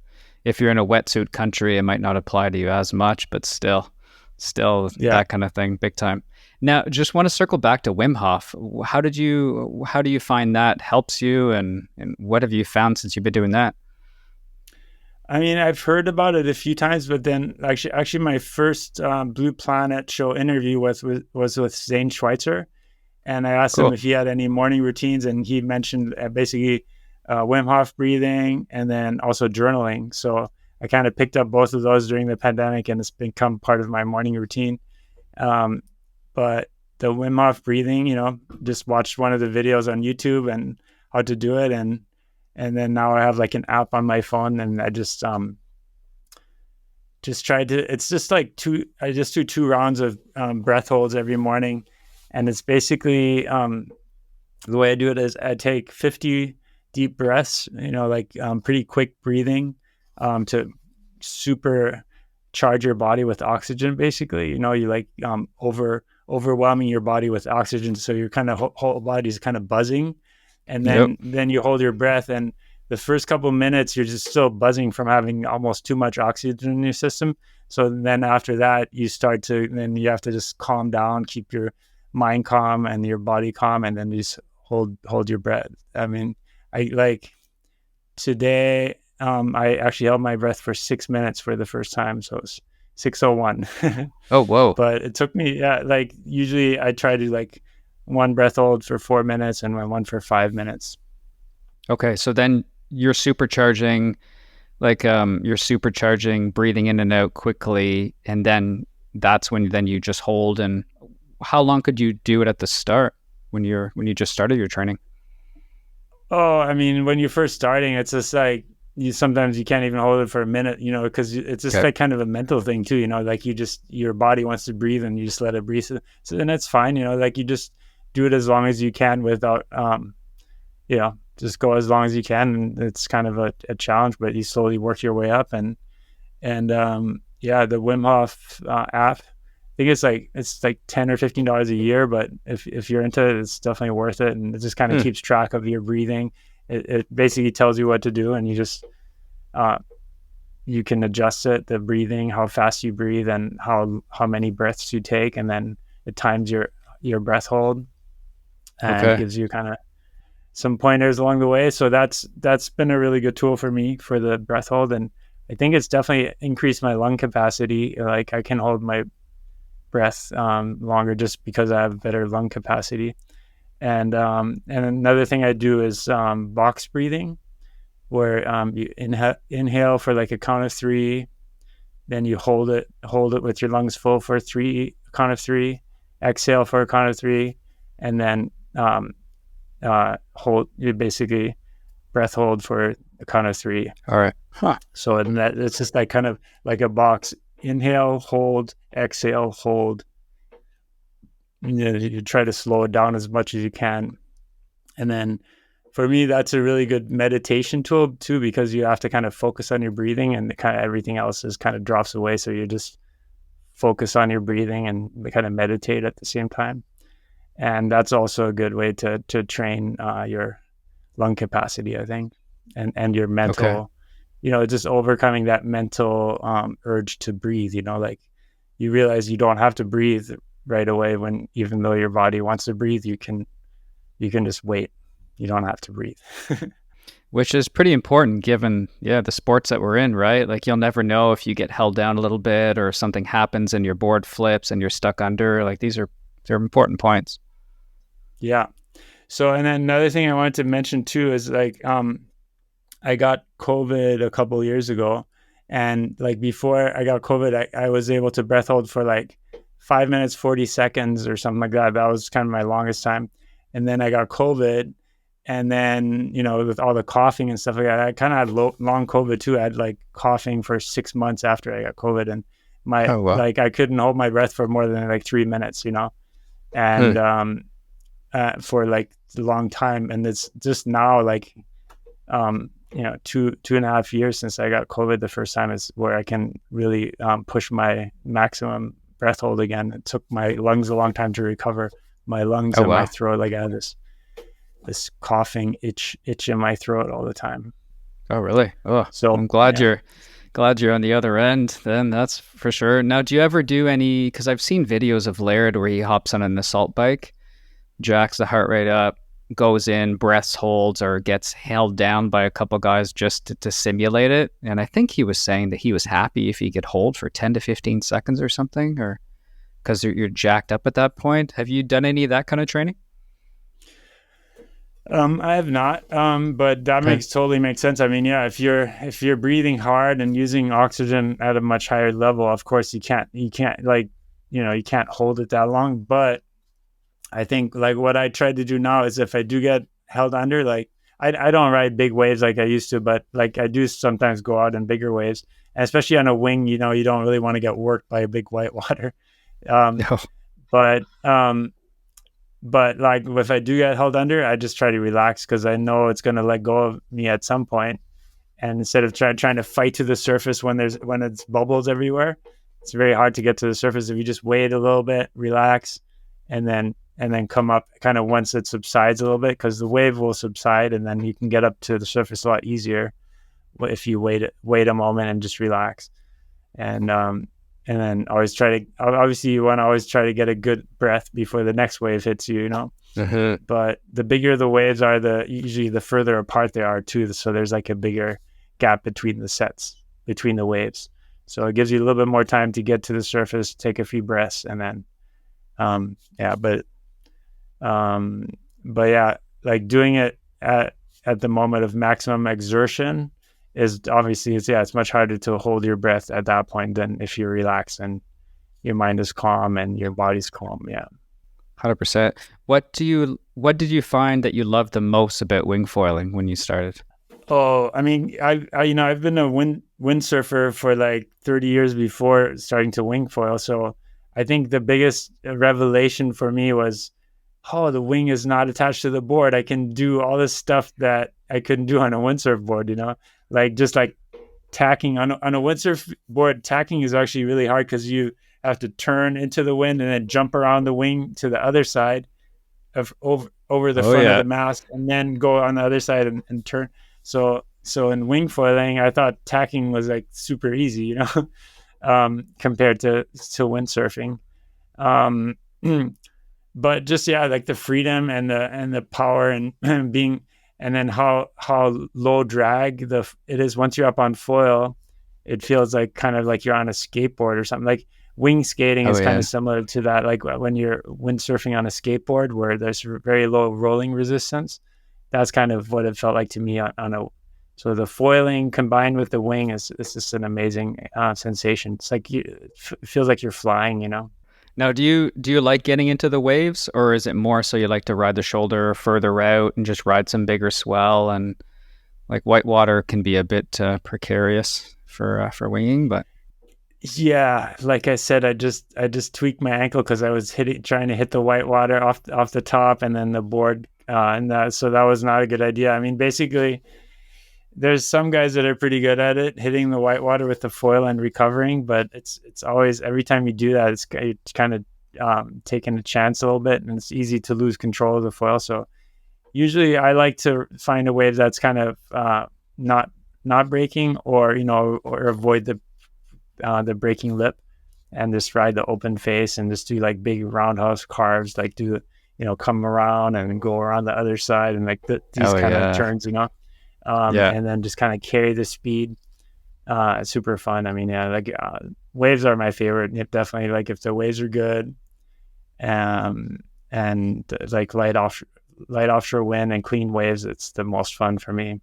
Speaker 1: if you're in a wetsuit country, it might not apply to you as much, but still that kind of thing, big time. Now, just want to circle back to Wim Hof. How do you find that helps you, and what have you found since you've been doing that?
Speaker 2: I mean, I've heard about it a few times, but then actually my first Blue Planet show interview was with Zane Schweitzer, and I asked him if he had any morning routines, and he mentioned basically Wim Hof breathing and then also journaling. So I kind of picked up both of those during the pandemic, and it's become part of my morning routine. But the Wim Hof breathing, just watched one of the videos on YouTube and how to do it, and then now I have like an app on my phone, and I just tried to. It's just like I just do 2 rounds of breath holds every morning, and it's basically the way I do it is I take 50 deep breaths, pretty quick breathing, to super charge your body with oxygen. Basically, you like overwhelming your body with oxygen, so your kind of whole body is kind of buzzing, and then you hold your breath, and the first couple of minutes you're just still buzzing from having almost too much oxygen in your system. So then after that you have to just calm down, keep your mind calm and your body calm, and then just hold your breath. I mean, I like today I actually held my breath for 6 minutes for the first time, so it's 6:01.
Speaker 1: Oh, whoa.
Speaker 2: But it took me, like usually I try to like one breath hold for 4 minutes and one for 5 minutes.
Speaker 1: Okay, so then you're supercharging breathing in and out quickly, and then that's when you just hold. And how long could you do it at the start when you just started your training?
Speaker 2: Oh, I mean, when you're first starting, it's just like sometimes you can't even hold it for a minute, because it's just like kind of a mental thing too, like your body wants to breathe and you just let it breathe. So then it's fine, like you just do it as long as you can without, just go as long as you can. And it's kind of a challenge, but you slowly work your way up. And the Wim Hof app, I think it's like $10 or $15 a year, but if you're into it, it's definitely worth it. And it just kind of keeps track of your breathing. It basically tells you what to do, and you just you can adjust it, the breathing, how fast you breathe, and how many breaths you take, and then it times your breath hold, and gives you kind of some pointers along the way. So that's been a really good tool for me for the breath hold, and I think it's definitely increased my lung capacity. Like I can hold my breath longer just because I have better lung capacity. And another thing I do is box breathing, where you inhale for like a count of 3, then you hold it with your lungs full for a count of 3, exhale for a count of 3, and then you basically breath hold for a count of 3.
Speaker 1: All right.
Speaker 2: So it's just like kind of like a box: inhale, hold, exhale, hold. You try to slow it down as much as you can. And then for me, that's a really good meditation tool too, because you have to kind of focus on your breathing, and kind of everything else is kind of drops away. So you just focus on your breathing and kind of meditate at the same time. And that's also a good way to train your lung capacity, I think, and your mental, just overcoming that mental urge to breathe. Like you realize you don't have to breathe right away, even though your body wants to breathe, you can just wait. You don't have to breathe.
Speaker 1: Which is pretty important given, the sports that we're in, right? Like you'll never know if you get held down a little bit or something happens and your board flips and you're stuck under. Like they're important points.
Speaker 2: Yeah. So, and then another thing I wanted to mention too is like, I got COVID a couple years ago, and like before I got COVID, I was able to breath hold for like 5 minutes, 40 seconds or something like that. That was kind of my longest time. And then I got COVID, And then, with all the coughing and stuff like that, I kind of had long COVID too. I had like coughing for 6 months after I got COVID, and
Speaker 1: Oh, wow.
Speaker 2: I couldn't hold my breath for more than like 3 minutes, and for like a long time. And it's just now like, 2.5 years since I got COVID the first time is where I can really push my maximum breath hold again. It took my lungs a long time to recover. My lungs
Speaker 1: Oh,
Speaker 2: and
Speaker 1: wow.
Speaker 2: my throat, like I had this coughing itch in my throat all the time.
Speaker 1: Oh, really? Oh,
Speaker 2: So
Speaker 1: I'm glad
Speaker 2: yeah.
Speaker 1: you're on the other end then, that's for sure. Now, do you ever do any, because I've seen videos of Laird where he hops on an assault bike, jacks the heart rate up, goes in, breaths holds, or gets held down by a couple guys just to simulate it. And I think he was saying that he was happy if he could hold for 10 to 15 seconds or something, or because you're jacked up at that point. Have you done any of that kind of training?
Speaker 2: I have not, but that
Speaker 1: Okay.
Speaker 2: totally makes sense. I mean, yeah, if you're breathing hard and using oxygen at a much higher level, of course you can't like, you can't hold it that long. But I think like what I try to do now is if I do get held under, like I don't ride big waves like I used to, but like I do sometimes go out in bigger waves, and especially on a wing, you don't really want to get worked by a big white water. Um,
Speaker 1: No.
Speaker 2: but like if I do get held under, I just try to relax because I know it's going to let go of me at some point. And instead of trying to fight to the surface when it's bubbles everywhere, it's very hard to get to the surface. If you just wait a little bit, relax, and then come up kind of once it subsides a little bit, because the wave will subside and then you can get up to the surface a lot easier if you wait a moment and just relax. And then obviously you want to always try to get a good breath before the next wave hits you.
Speaker 1: Uh-huh.
Speaker 2: But the bigger the waves are, usually the further apart they are too. So there's like a bigger gap between the sets, between the waves. So it gives you a little bit more time to get to the surface, take a few breaths, and then, yeah, but yeah, like doing it at the moment of maximum exertion is obviously it's much harder to hold your breath at that point than if you're relaxed and your mind is calm and your body's calm. Yeah.
Speaker 1: 100%. What did you find that you loved the most about wing foiling when you started?
Speaker 2: Oh, I mean, I've been a windsurfer for like 30 years before starting to wing foil. So I think the biggest revelation for me was, oh, the wing is not attached to the board. I can do all this stuff that I couldn't do on a windsurf board, like just like tacking on a windsurf board. Tacking is actually really hard because you have to turn into the wind and then jump around the wing to the other side of over the
Speaker 1: Oh,
Speaker 2: front of
Speaker 1: yeah.
Speaker 2: the mast and then go on the other side and turn. So in wing foiling, I thought tacking was like super easy, compared to windsurfing. Um, but just yeah, like the freedom and the power and being, and then how low drag it is once you're up on foil. It feels like kind of like you're on a skateboard or something. Like wing skating
Speaker 1: Oh,
Speaker 2: is kind
Speaker 1: yeah.
Speaker 2: of similar to that, like when you're windsurfing on a skateboard where there's very low rolling resistance. That's kind of what it felt like to me on a. So the foiling combined with the wing is just an amazing sensation. It's like it feels like you're flying.
Speaker 1: Now, do you like getting into the waves, or is it more so you like to ride the shoulder further out and just ride some bigger swell? And like whitewater can be a bit precarious for winging, but
Speaker 2: Yeah, like I said, I just tweaked my ankle because I was trying to hit the whitewater off the top and then the board, so that was not a good idea. I mean, basically, there's some guys that are pretty good at it, hitting the whitewater with the foil and recovering, but it's always every time you do that, it's kind of taking a chance a little bit, and it's easy to lose control of the foil. So usually, I like to find a wave that's kind of not breaking, or or avoid the breaking lip, and just ride the open face and just do like big roundhouse carves, like do come around and go around the other side and like these
Speaker 1: oh
Speaker 2: kind of
Speaker 1: yeah,
Speaker 2: turns,
Speaker 1: yeah.
Speaker 2: and then just kind of carry the speed. It's super fun. I mean, yeah, like waves are my favorite. Definitely, like if the waves are good, um, and like light offshore wind and clean waves, it's the most fun for me.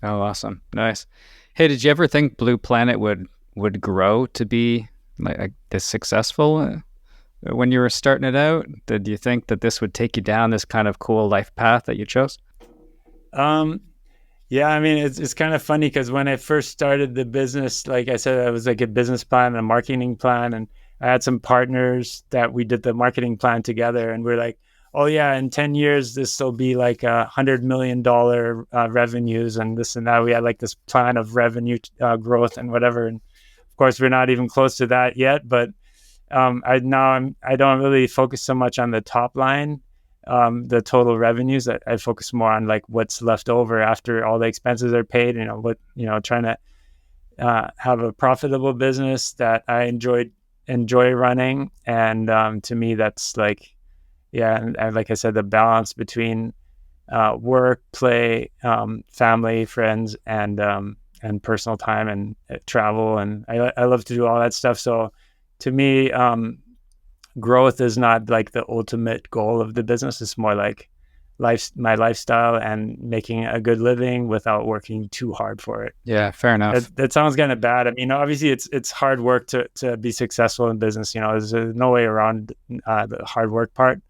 Speaker 1: Oh, awesome, nice. Hey, did you ever think Blue Planet would grow to be like this successful when you were starting it out? Did you think that this would take you down this kind of cool life path that you chose?
Speaker 2: Um, yeah, I mean, it's kind of funny because when I first started the business, like I said, I was like a business plan and a marketing plan, and I had some partners that we did the marketing plan together, and we're like, oh yeah, in 10 years this will be like $100 million revenues and this and that. We had like this plan of revenue growth and whatever, and of course we're not even close to that yet, but I don't really focus so much on the top line, the total revenues. I focus more on like what's left over after all the expenses are paid. Trying to have a profitable business that I enjoy running, and to me that's like, yeah, and like I said, the balance between work, play, family, friends, and personal time and travel, and I love to do all that stuff. So to me, growth is not like the ultimate goal of the business. It's more like my lifestyle and making a good living without working too hard for it.
Speaker 1: Yeah, fair enough.
Speaker 2: That sounds kind of bad. I mean, obviously it's hard work to be successful in business. There's no way around the hard work part.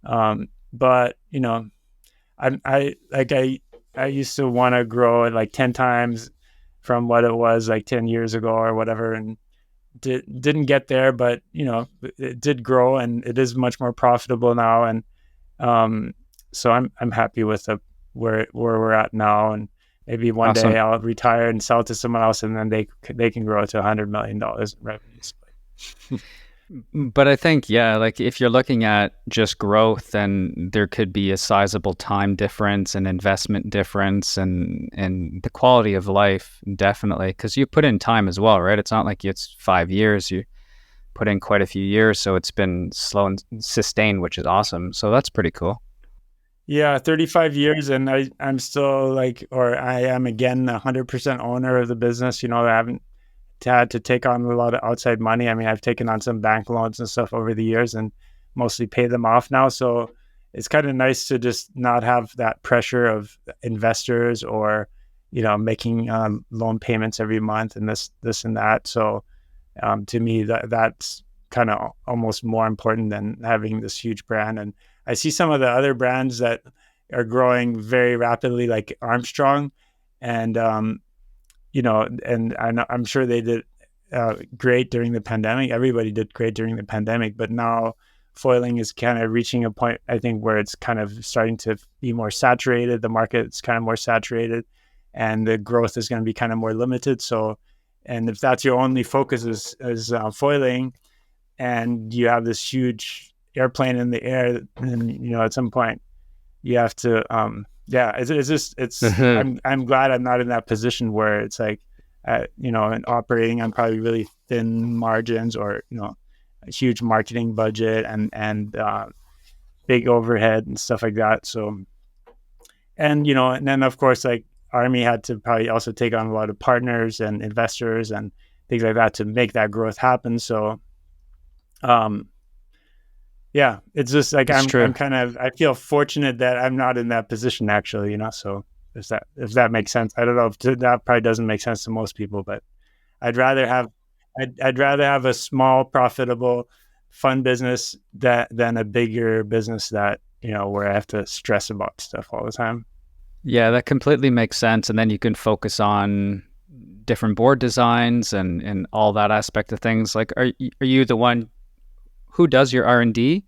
Speaker 2: But I used to want to grow it like 10 times from what it was like 10 years ago or whatever, and didn't get there, but it did grow, and it is much more profitable now. And so I'm happy with where we're at now, and maybe one
Speaker 1: Awesome.
Speaker 2: day I'll retire and sell it to someone else, and then they can grow to $100 million in revenues.
Speaker 1: But I think, yeah, like if you're looking at just growth, then there could be a sizable time difference and investment difference and the quality of life, definitely, because you put in time as well, right? It's not like it's 5 years. You put in quite a few years, so it's been slow and sustained, which is awesome. So that's pretty cool.
Speaker 2: Yeah, 35 years, and I'm still like, or I am again 100% owner of the business. I haven't had to take on a lot of outside money. I mean, I've taken on some bank loans and stuff over the years and mostly pay them off now. So it's kind of nice to just not have that pressure of investors or, making loan payments every month and this and that. So to me, that's kind of almost more important than having this huge brand. And I see some of the other brands that are growing very rapidly, like Armstrong, and and I'm sure they did great during the pandemic. Everybody did great during the pandemic, but now foiling is kind of reaching a point, I think, where it's kind of starting to be more saturated. The market's kind of more saturated, and the growth is going to be kind of more limited. So, and if that's your only focus is foiling, and you have this huge airplane in the air, then at some point you have to I'm glad I'm not in that position where it's like in operating on probably really thin margins, or a huge marketing budget and big overhead and stuff like that. So, and then of course, like Army had to probably also take on a lot of partners and investors and things like that to make that growth happen. So yeah, it's just like
Speaker 1: It's true.
Speaker 2: I feel fortunate that I'm not in that position actually, so if that makes sense. I don't know if that probably doesn't make sense to most people, but I'd rather have I'd rather have a small, profitable, fun business than a bigger business that, where I have to stress about stuff all the time.
Speaker 1: Yeah, that completely makes sense. And then you can focus on different board designs and all that aspect of things. Like, are you the one who does your R&D?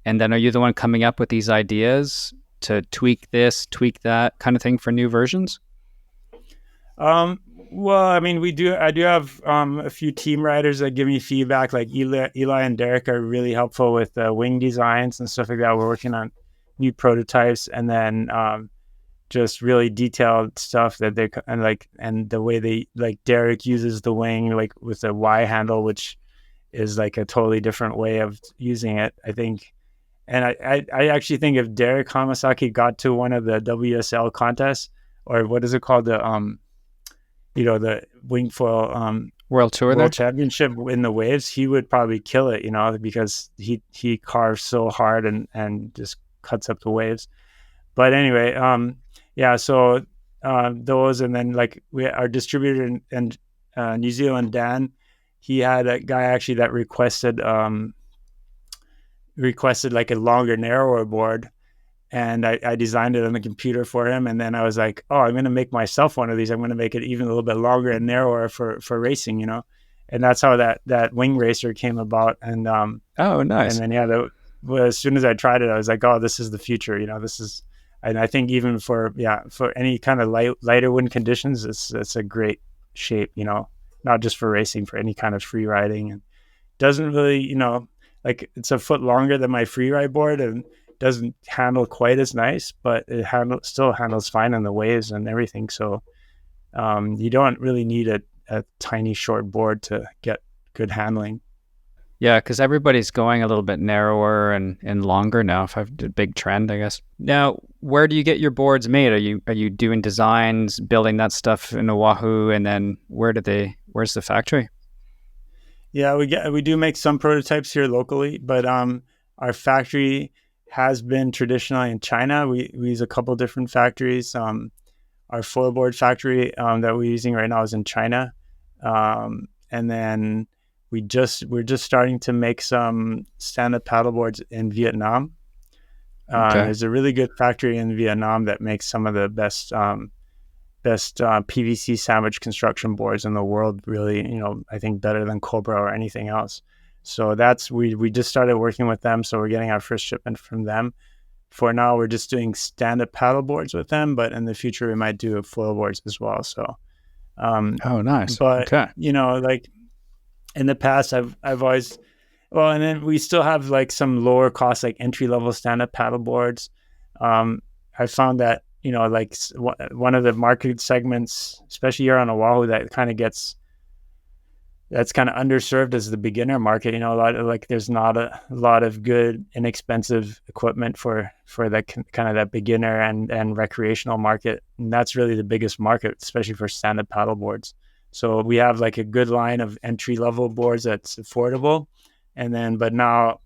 Speaker 1: And then are you the one coming up with these ideas to tweak this, tweak that kind of thing for new versions?
Speaker 2: Well, I mean, I do have a few team writers that give me feedback. Like Eli and Derek are really helpful with wing designs and stuff like that. We're working on new prototypes, and then just really detailed stuff that and the way they, like, Derek uses the wing like with a Y handle, which is like a totally different way of using it, I think. And I actually think if Derek Hamasaki got to one of the WSL contests, or what is it called, the wingfoil
Speaker 1: World Tour
Speaker 2: World
Speaker 1: there?
Speaker 2: Championship in the waves, he would probably kill it, because he carves so hard and just cuts up the waves. But anyway, yeah, so those, and then like our distributor in New Zealand, Dan, he had a guy actually that requested like a longer, narrower board, and I designed it on the computer for him. And then I was like, oh, I'm going to make myself one of these. I'm going to make it even a little bit longer and narrower for racing, and that's how that wing racer came about.
Speaker 1: Oh,
Speaker 2: And
Speaker 1: nice.
Speaker 2: then, well, as soon as I tried it, I was like, oh, this is the future. This is, and I think even for any kind of lighter wind conditions, it's a great shape, not just for racing, for any kind of free riding. And doesn't really, like it's a foot longer than my free ride board and doesn't handle quite as nice, but it still handles fine on the waves and everything. So you don't really need a tiny short board to get good handling.
Speaker 1: Yeah, because everybody's going a little bit narrower and longer now. If I've a big trend, I guess. Now, where do you get your boards made? Are you doing designs, building that stuff in Oahu, and then where's the factory?
Speaker 2: Yeah, we do make some prototypes here locally, but our factory has been traditionally in China. We use a couple different factories. Our foil board factory that we're using right now is in China, and then we're just starting to make some stand-up paddle boards in Vietnam.
Speaker 1: Okay.
Speaker 2: There's a really good factory in Vietnam that makes some of the best PVC sandwich construction boards in the world. Really, I think better than Cobra or anything else. So we just started working with them. So we're getting our first shipment from them. For now, we're just doing stand-up paddle boards with them, but in the future we might do foil boards as well. So,
Speaker 1: Oh, nice.
Speaker 2: but
Speaker 1: Okay.
Speaker 2: like in the past, I've always, well, and then we still have like some lower cost, like entry level stand-up paddle boards. I found that like one of the market segments, especially here on Oahu, that's kind of underserved as the beginner market. A lot of there's not a lot of good, inexpensive equipment for that kind of that beginner and recreational market. And that's really the biggest market, especially for stand-up paddle boards. So we have like a good line of entry level boards that's affordable. But now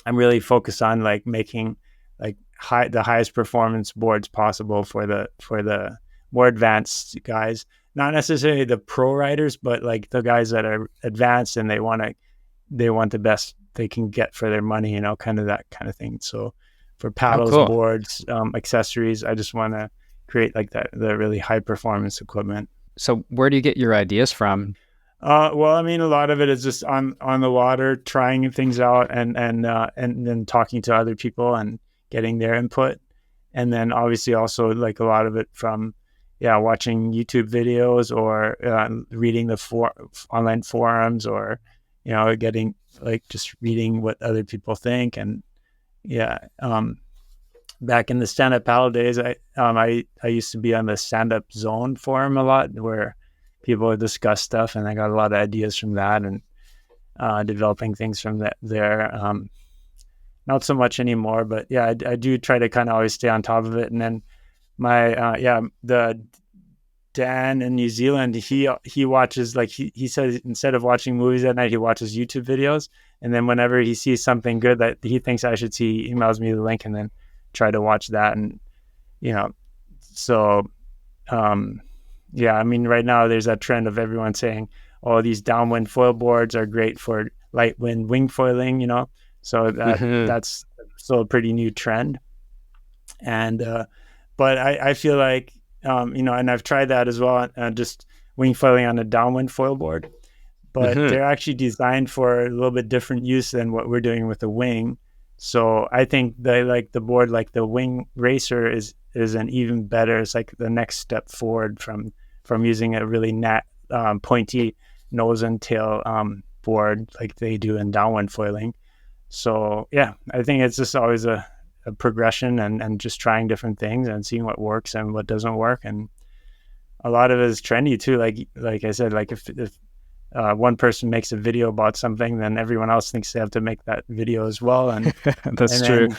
Speaker 2: I'm really focused on like making like the highest performance boards possible for the more advanced guys, not necessarily the pro riders, but like the guys that are advanced and they want the best they can get for their money, kind of that kind of thing. So for
Speaker 1: Oh,
Speaker 2: paddles,
Speaker 1: cool.
Speaker 2: boards, accessories, I just want to create like the really high performance equipment.
Speaker 1: So where do you get your ideas from?
Speaker 2: Well, I mean, a lot of it is just on the water, trying things out, and then talking to other people and getting their input, and then obviously also like a lot of it from, watching YouTube videos or reading the online forums, or getting like just reading what other people think, and yeah. Back in the stand-up paddle days, I used to be on the stand-up zone forum a lot, where people would discuss stuff, and I got a lot of ideas from that, and developing things from that there. Not so much anymore, but yeah, I do try to kind of always stay on top of it. And then the Dan in New Zealand, he watches, like he says, instead of watching movies at night, he watches YouTube videos, and then whenever he sees something good that he thinks I should see, he emails me the link, and then try to watch that. And so yeah, I mean, right now there's that trend of everyone saying, oh, these downwind foil boards are great for light wind wing foiling, so
Speaker 1: Mm-hmm.
Speaker 2: that's still a pretty new trend. And but I feel like and I've tried that as well, just wing foiling on a downwind foil board, but
Speaker 1: Mm-hmm.
Speaker 2: they're actually designed for a little bit different use than what we're doing with the wing. So I think the board, like the wing racer, is an even better. It's like the next step forward from using a really pointy nose and tail board like they do in downwind foiling. So yeah, I think it's just always a progression, and just trying different things and seeing what works and what doesn't work. And a lot of it is trendy too. Like I said, like if one person makes a video about something, then everyone else thinks they have to make that video as well, and
Speaker 1: That's true.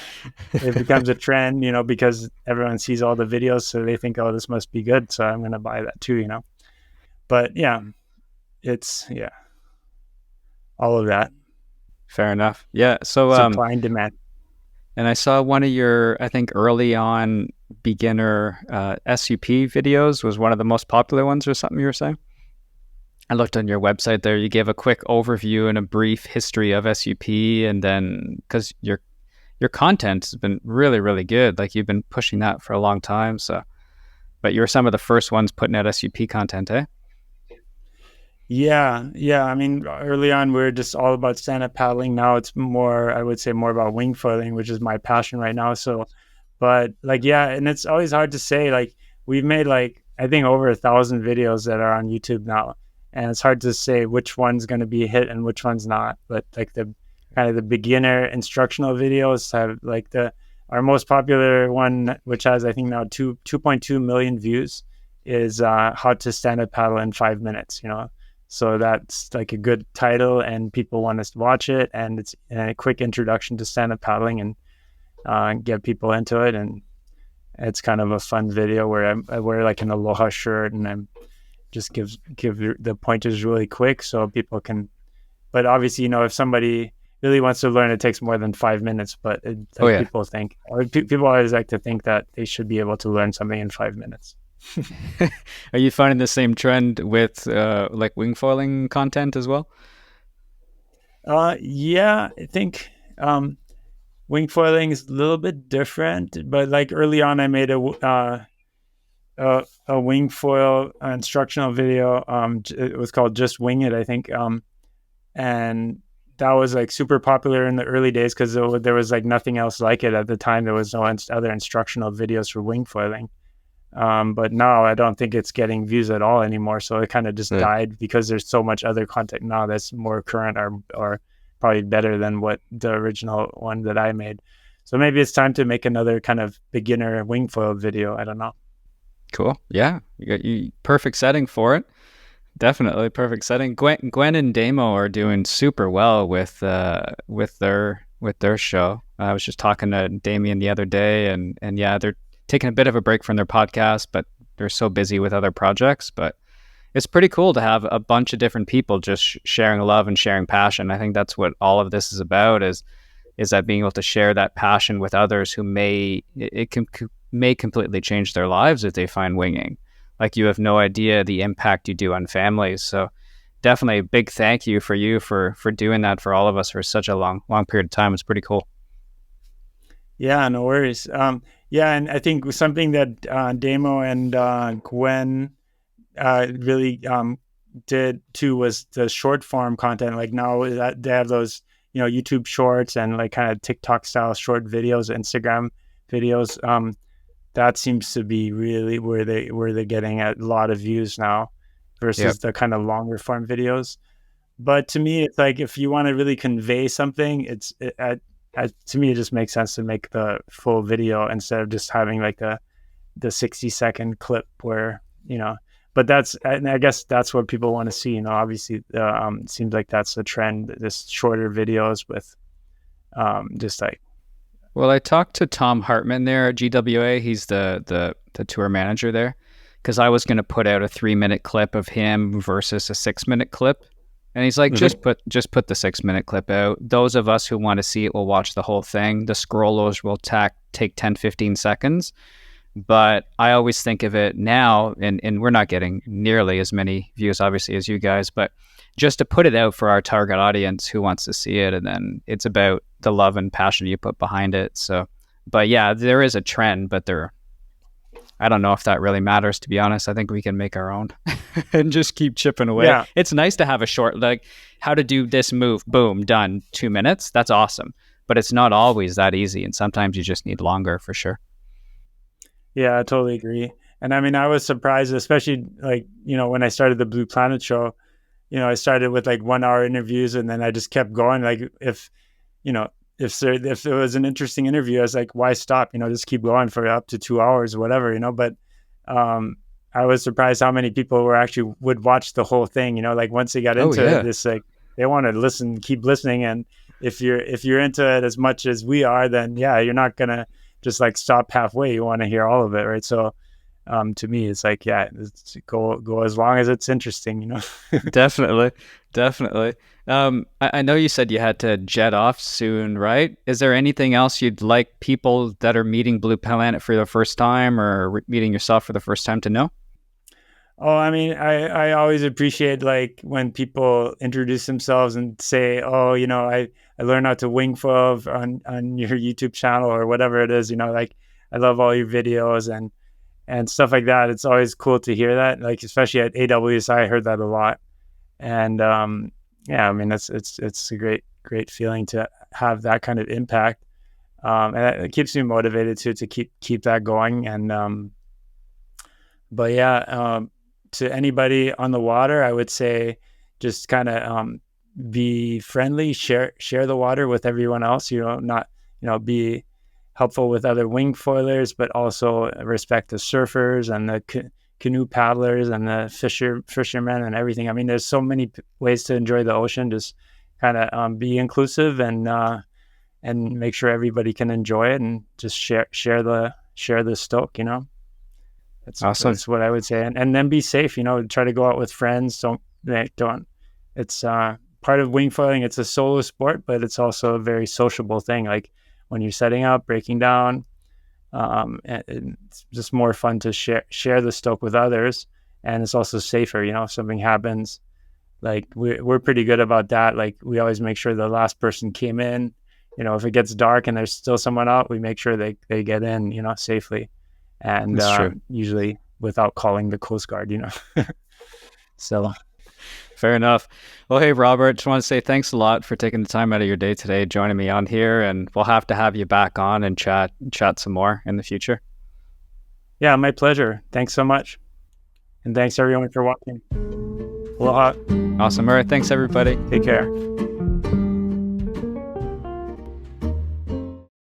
Speaker 2: then it becomes a trend, because everyone sees all the videos, so they think, oh, this must be good, so I'm going to buy that too. But yeah, it's all of that,
Speaker 1: Fair enough. Yeah. So,
Speaker 2: supply and demand.
Speaker 1: and I saw one of your, I think, early on beginner SUP videos was one of the most popular ones, or something you were saying. I looked on your website there. You gave a quick overview and a brief history of SUP, and then because your content has been really, really good. Like you've been pushing that for a long time. So, but you're some of the first ones putting out SUP content, eh?
Speaker 2: Yeah. I mean, early on we were just all about stand-up paddling. Now it's more, I would say, more about wing foiling, which is my passion right now. So, but like, yeah, and it's always hard to say. Like, we've made like I think over 1,000 videos that are on YouTube now, and it's hard to say which one's going to be a hit and which one's not. But like the kind of the beginner instructional videos have like the our most popular one, which has I think now 2.2 million views, is how to stand up paddle in 5 minutes. So that's like a good title, and people want us to watch it, and it's a quick introduction to stand up paddling and get people into it. And it's kind of a fun video where I wear like an aloha shirt and I'm just give the pointers really quick so people can. But obviously, if somebody really wants to learn, it takes more than 5 minutes. But people think, or people always like to think that they should be able to learn something in 5 minutes.
Speaker 1: Are you finding the same trend with like wing foiling content as well?
Speaker 2: Yeah, I think wing foiling is a little bit different, but like early on, I made a wing foil instructional video. It was called "Just Wing It," I think, and that was like super popular in the early days because there was like nothing else like it at the time. There was no other instructional videos for wing foiling. But now I don't think it's getting views at all anymore. So it kind of just died because there's so much other content now that's more current or probably better than what the original one that I made. So maybe it's time to make another kind of beginner wing foil video. I don't know.
Speaker 1: Cool. Yeah. You perfect setting for it. Definitely perfect setting. Gwen and Damo are doing super well with their show. I was just talking to Damien the other day and yeah, they're taking a bit of a break from their podcast, but they're so busy with other projects. But it's pretty cool to have a bunch of different people just sharing love and sharing passion. I think that's what all of this is about, is that being able to share that passion with others who may completely change their lives if they find winging. Like, you have no idea the impact you do on families. So definitely a big thank you for doing that for all of us for such a long period of time. It's pretty cool.
Speaker 2: Yeah, no worries. Yeah, and I think something that Damo and Gwen really did too was the short form content. Like now that they have those, YouTube shorts and like kind of TikTok style short videos, Instagram videos. That seems to be really where they're getting a lot of views now versus the kind of longer form videos. But to me, it's like if you want to really convey something, to me, it just makes sense to make the full video instead of just having like the 60-second clip where, but I guess that's what people want to see. Obviously, it seems like that's the trend, this shorter videos with just like.
Speaker 1: Well, I talked to Tom Hartman there at GWA. He's the tour manager there, because I was going to put out a 3-minute clip of him versus a 6-minute clip. And he's like, just put the 6-minute clip out. Those of us who want to see it will watch the whole thing. The scrollers will take 10, 15 seconds. But I always think of it now, and we're not getting nearly as many views, obviously, as you guys, but just to put it out for our target audience who wants to see it. And then it's about the love and passion you put behind it. So, but yeah, there is a trend, but I don't know if that really matters, to be honest. I think we can make our own and just keep chipping away. Yeah. It's nice to have a short, like how to do this move, boom, done, 2 minutes. That's awesome. But it's not always that easy. And sometimes you just need longer, for sure.
Speaker 2: Yeah, I totally agree. And I mean, I was surprised, especially like, when I started the Blue Planet show, I started with like 1 hour interviews and then I just kept going. Like if it was an interesting interview, I was like, why stop? Just keep going for up to 2 hours or whatever, But I was surprised how many people would watch the whole thing. Like once they got into it, this like they want to keep listening. And if you're into it as much as we are, then yeah, you're not gonna just like stop halfway. You want to hear all of it, right? So to me, it's like, yeah, go as long as it's interesting,
Speaker 1: Definitely. I know you said you had to jet off soon, right? Is there anything else you'd like people that are meeting Blue Planet for the first time or meeting yourself for the first time to know?
Speaker 2: Oh, I mean, I always appreciate like when people introduce themselves and say, "Oh, I learned how to wing foil on your YouTube channel or whatever it is." Like I love all your videos and stuff like that. It's always cool to hear that. Like especially at AWSI, I heard that a lot. And yeah, I mean, it's a great feeling to have that kind of impact. And it keeps me motivated to keep that going. And but yeah, to anybody on the water, I would say just kind of be friendly, share the water with everyone else. Not be helpful with other wing foilers, but also respect the surfers and the canoe paddlers and the fishermen and everything. I mean, there's so many ways to enjoy the ocean. Just kind of be inclusive and make sure everybody can enjoy it and just share the stoke.
Speaker 1: Awesome.
Speaker 2: That's what I would say, and then be safe. Try to go out with friends. Don't. It's part of wing foiling. It's a solo sport, but it's also a very sociable thing. Like when you're setting up, breaking down, and it's just more fun to share the stoke with others, and it's also safer. If something happens, like we're pretty good about that. Like we always make sure the last person came in. If it gets dark and there's still someone out, we make sure they get in, safely, and
Speaker 1: That's true.
Speaker 2: usually without calling the Coast Guard. So
Speaker 1: Fair enough. Well, hey, Robert, just want to say thanks a lot for taking the time out of your day today, joining me on here, and we'll have to have you back on and chat some more in the future.
Speaker 2: yeah, my pleasure. Thanks so much, and thanks everyone for watching. Aloha.
Speaker 1: Awesome. All right. Thanks, everybody.
Speaker 2: Take care.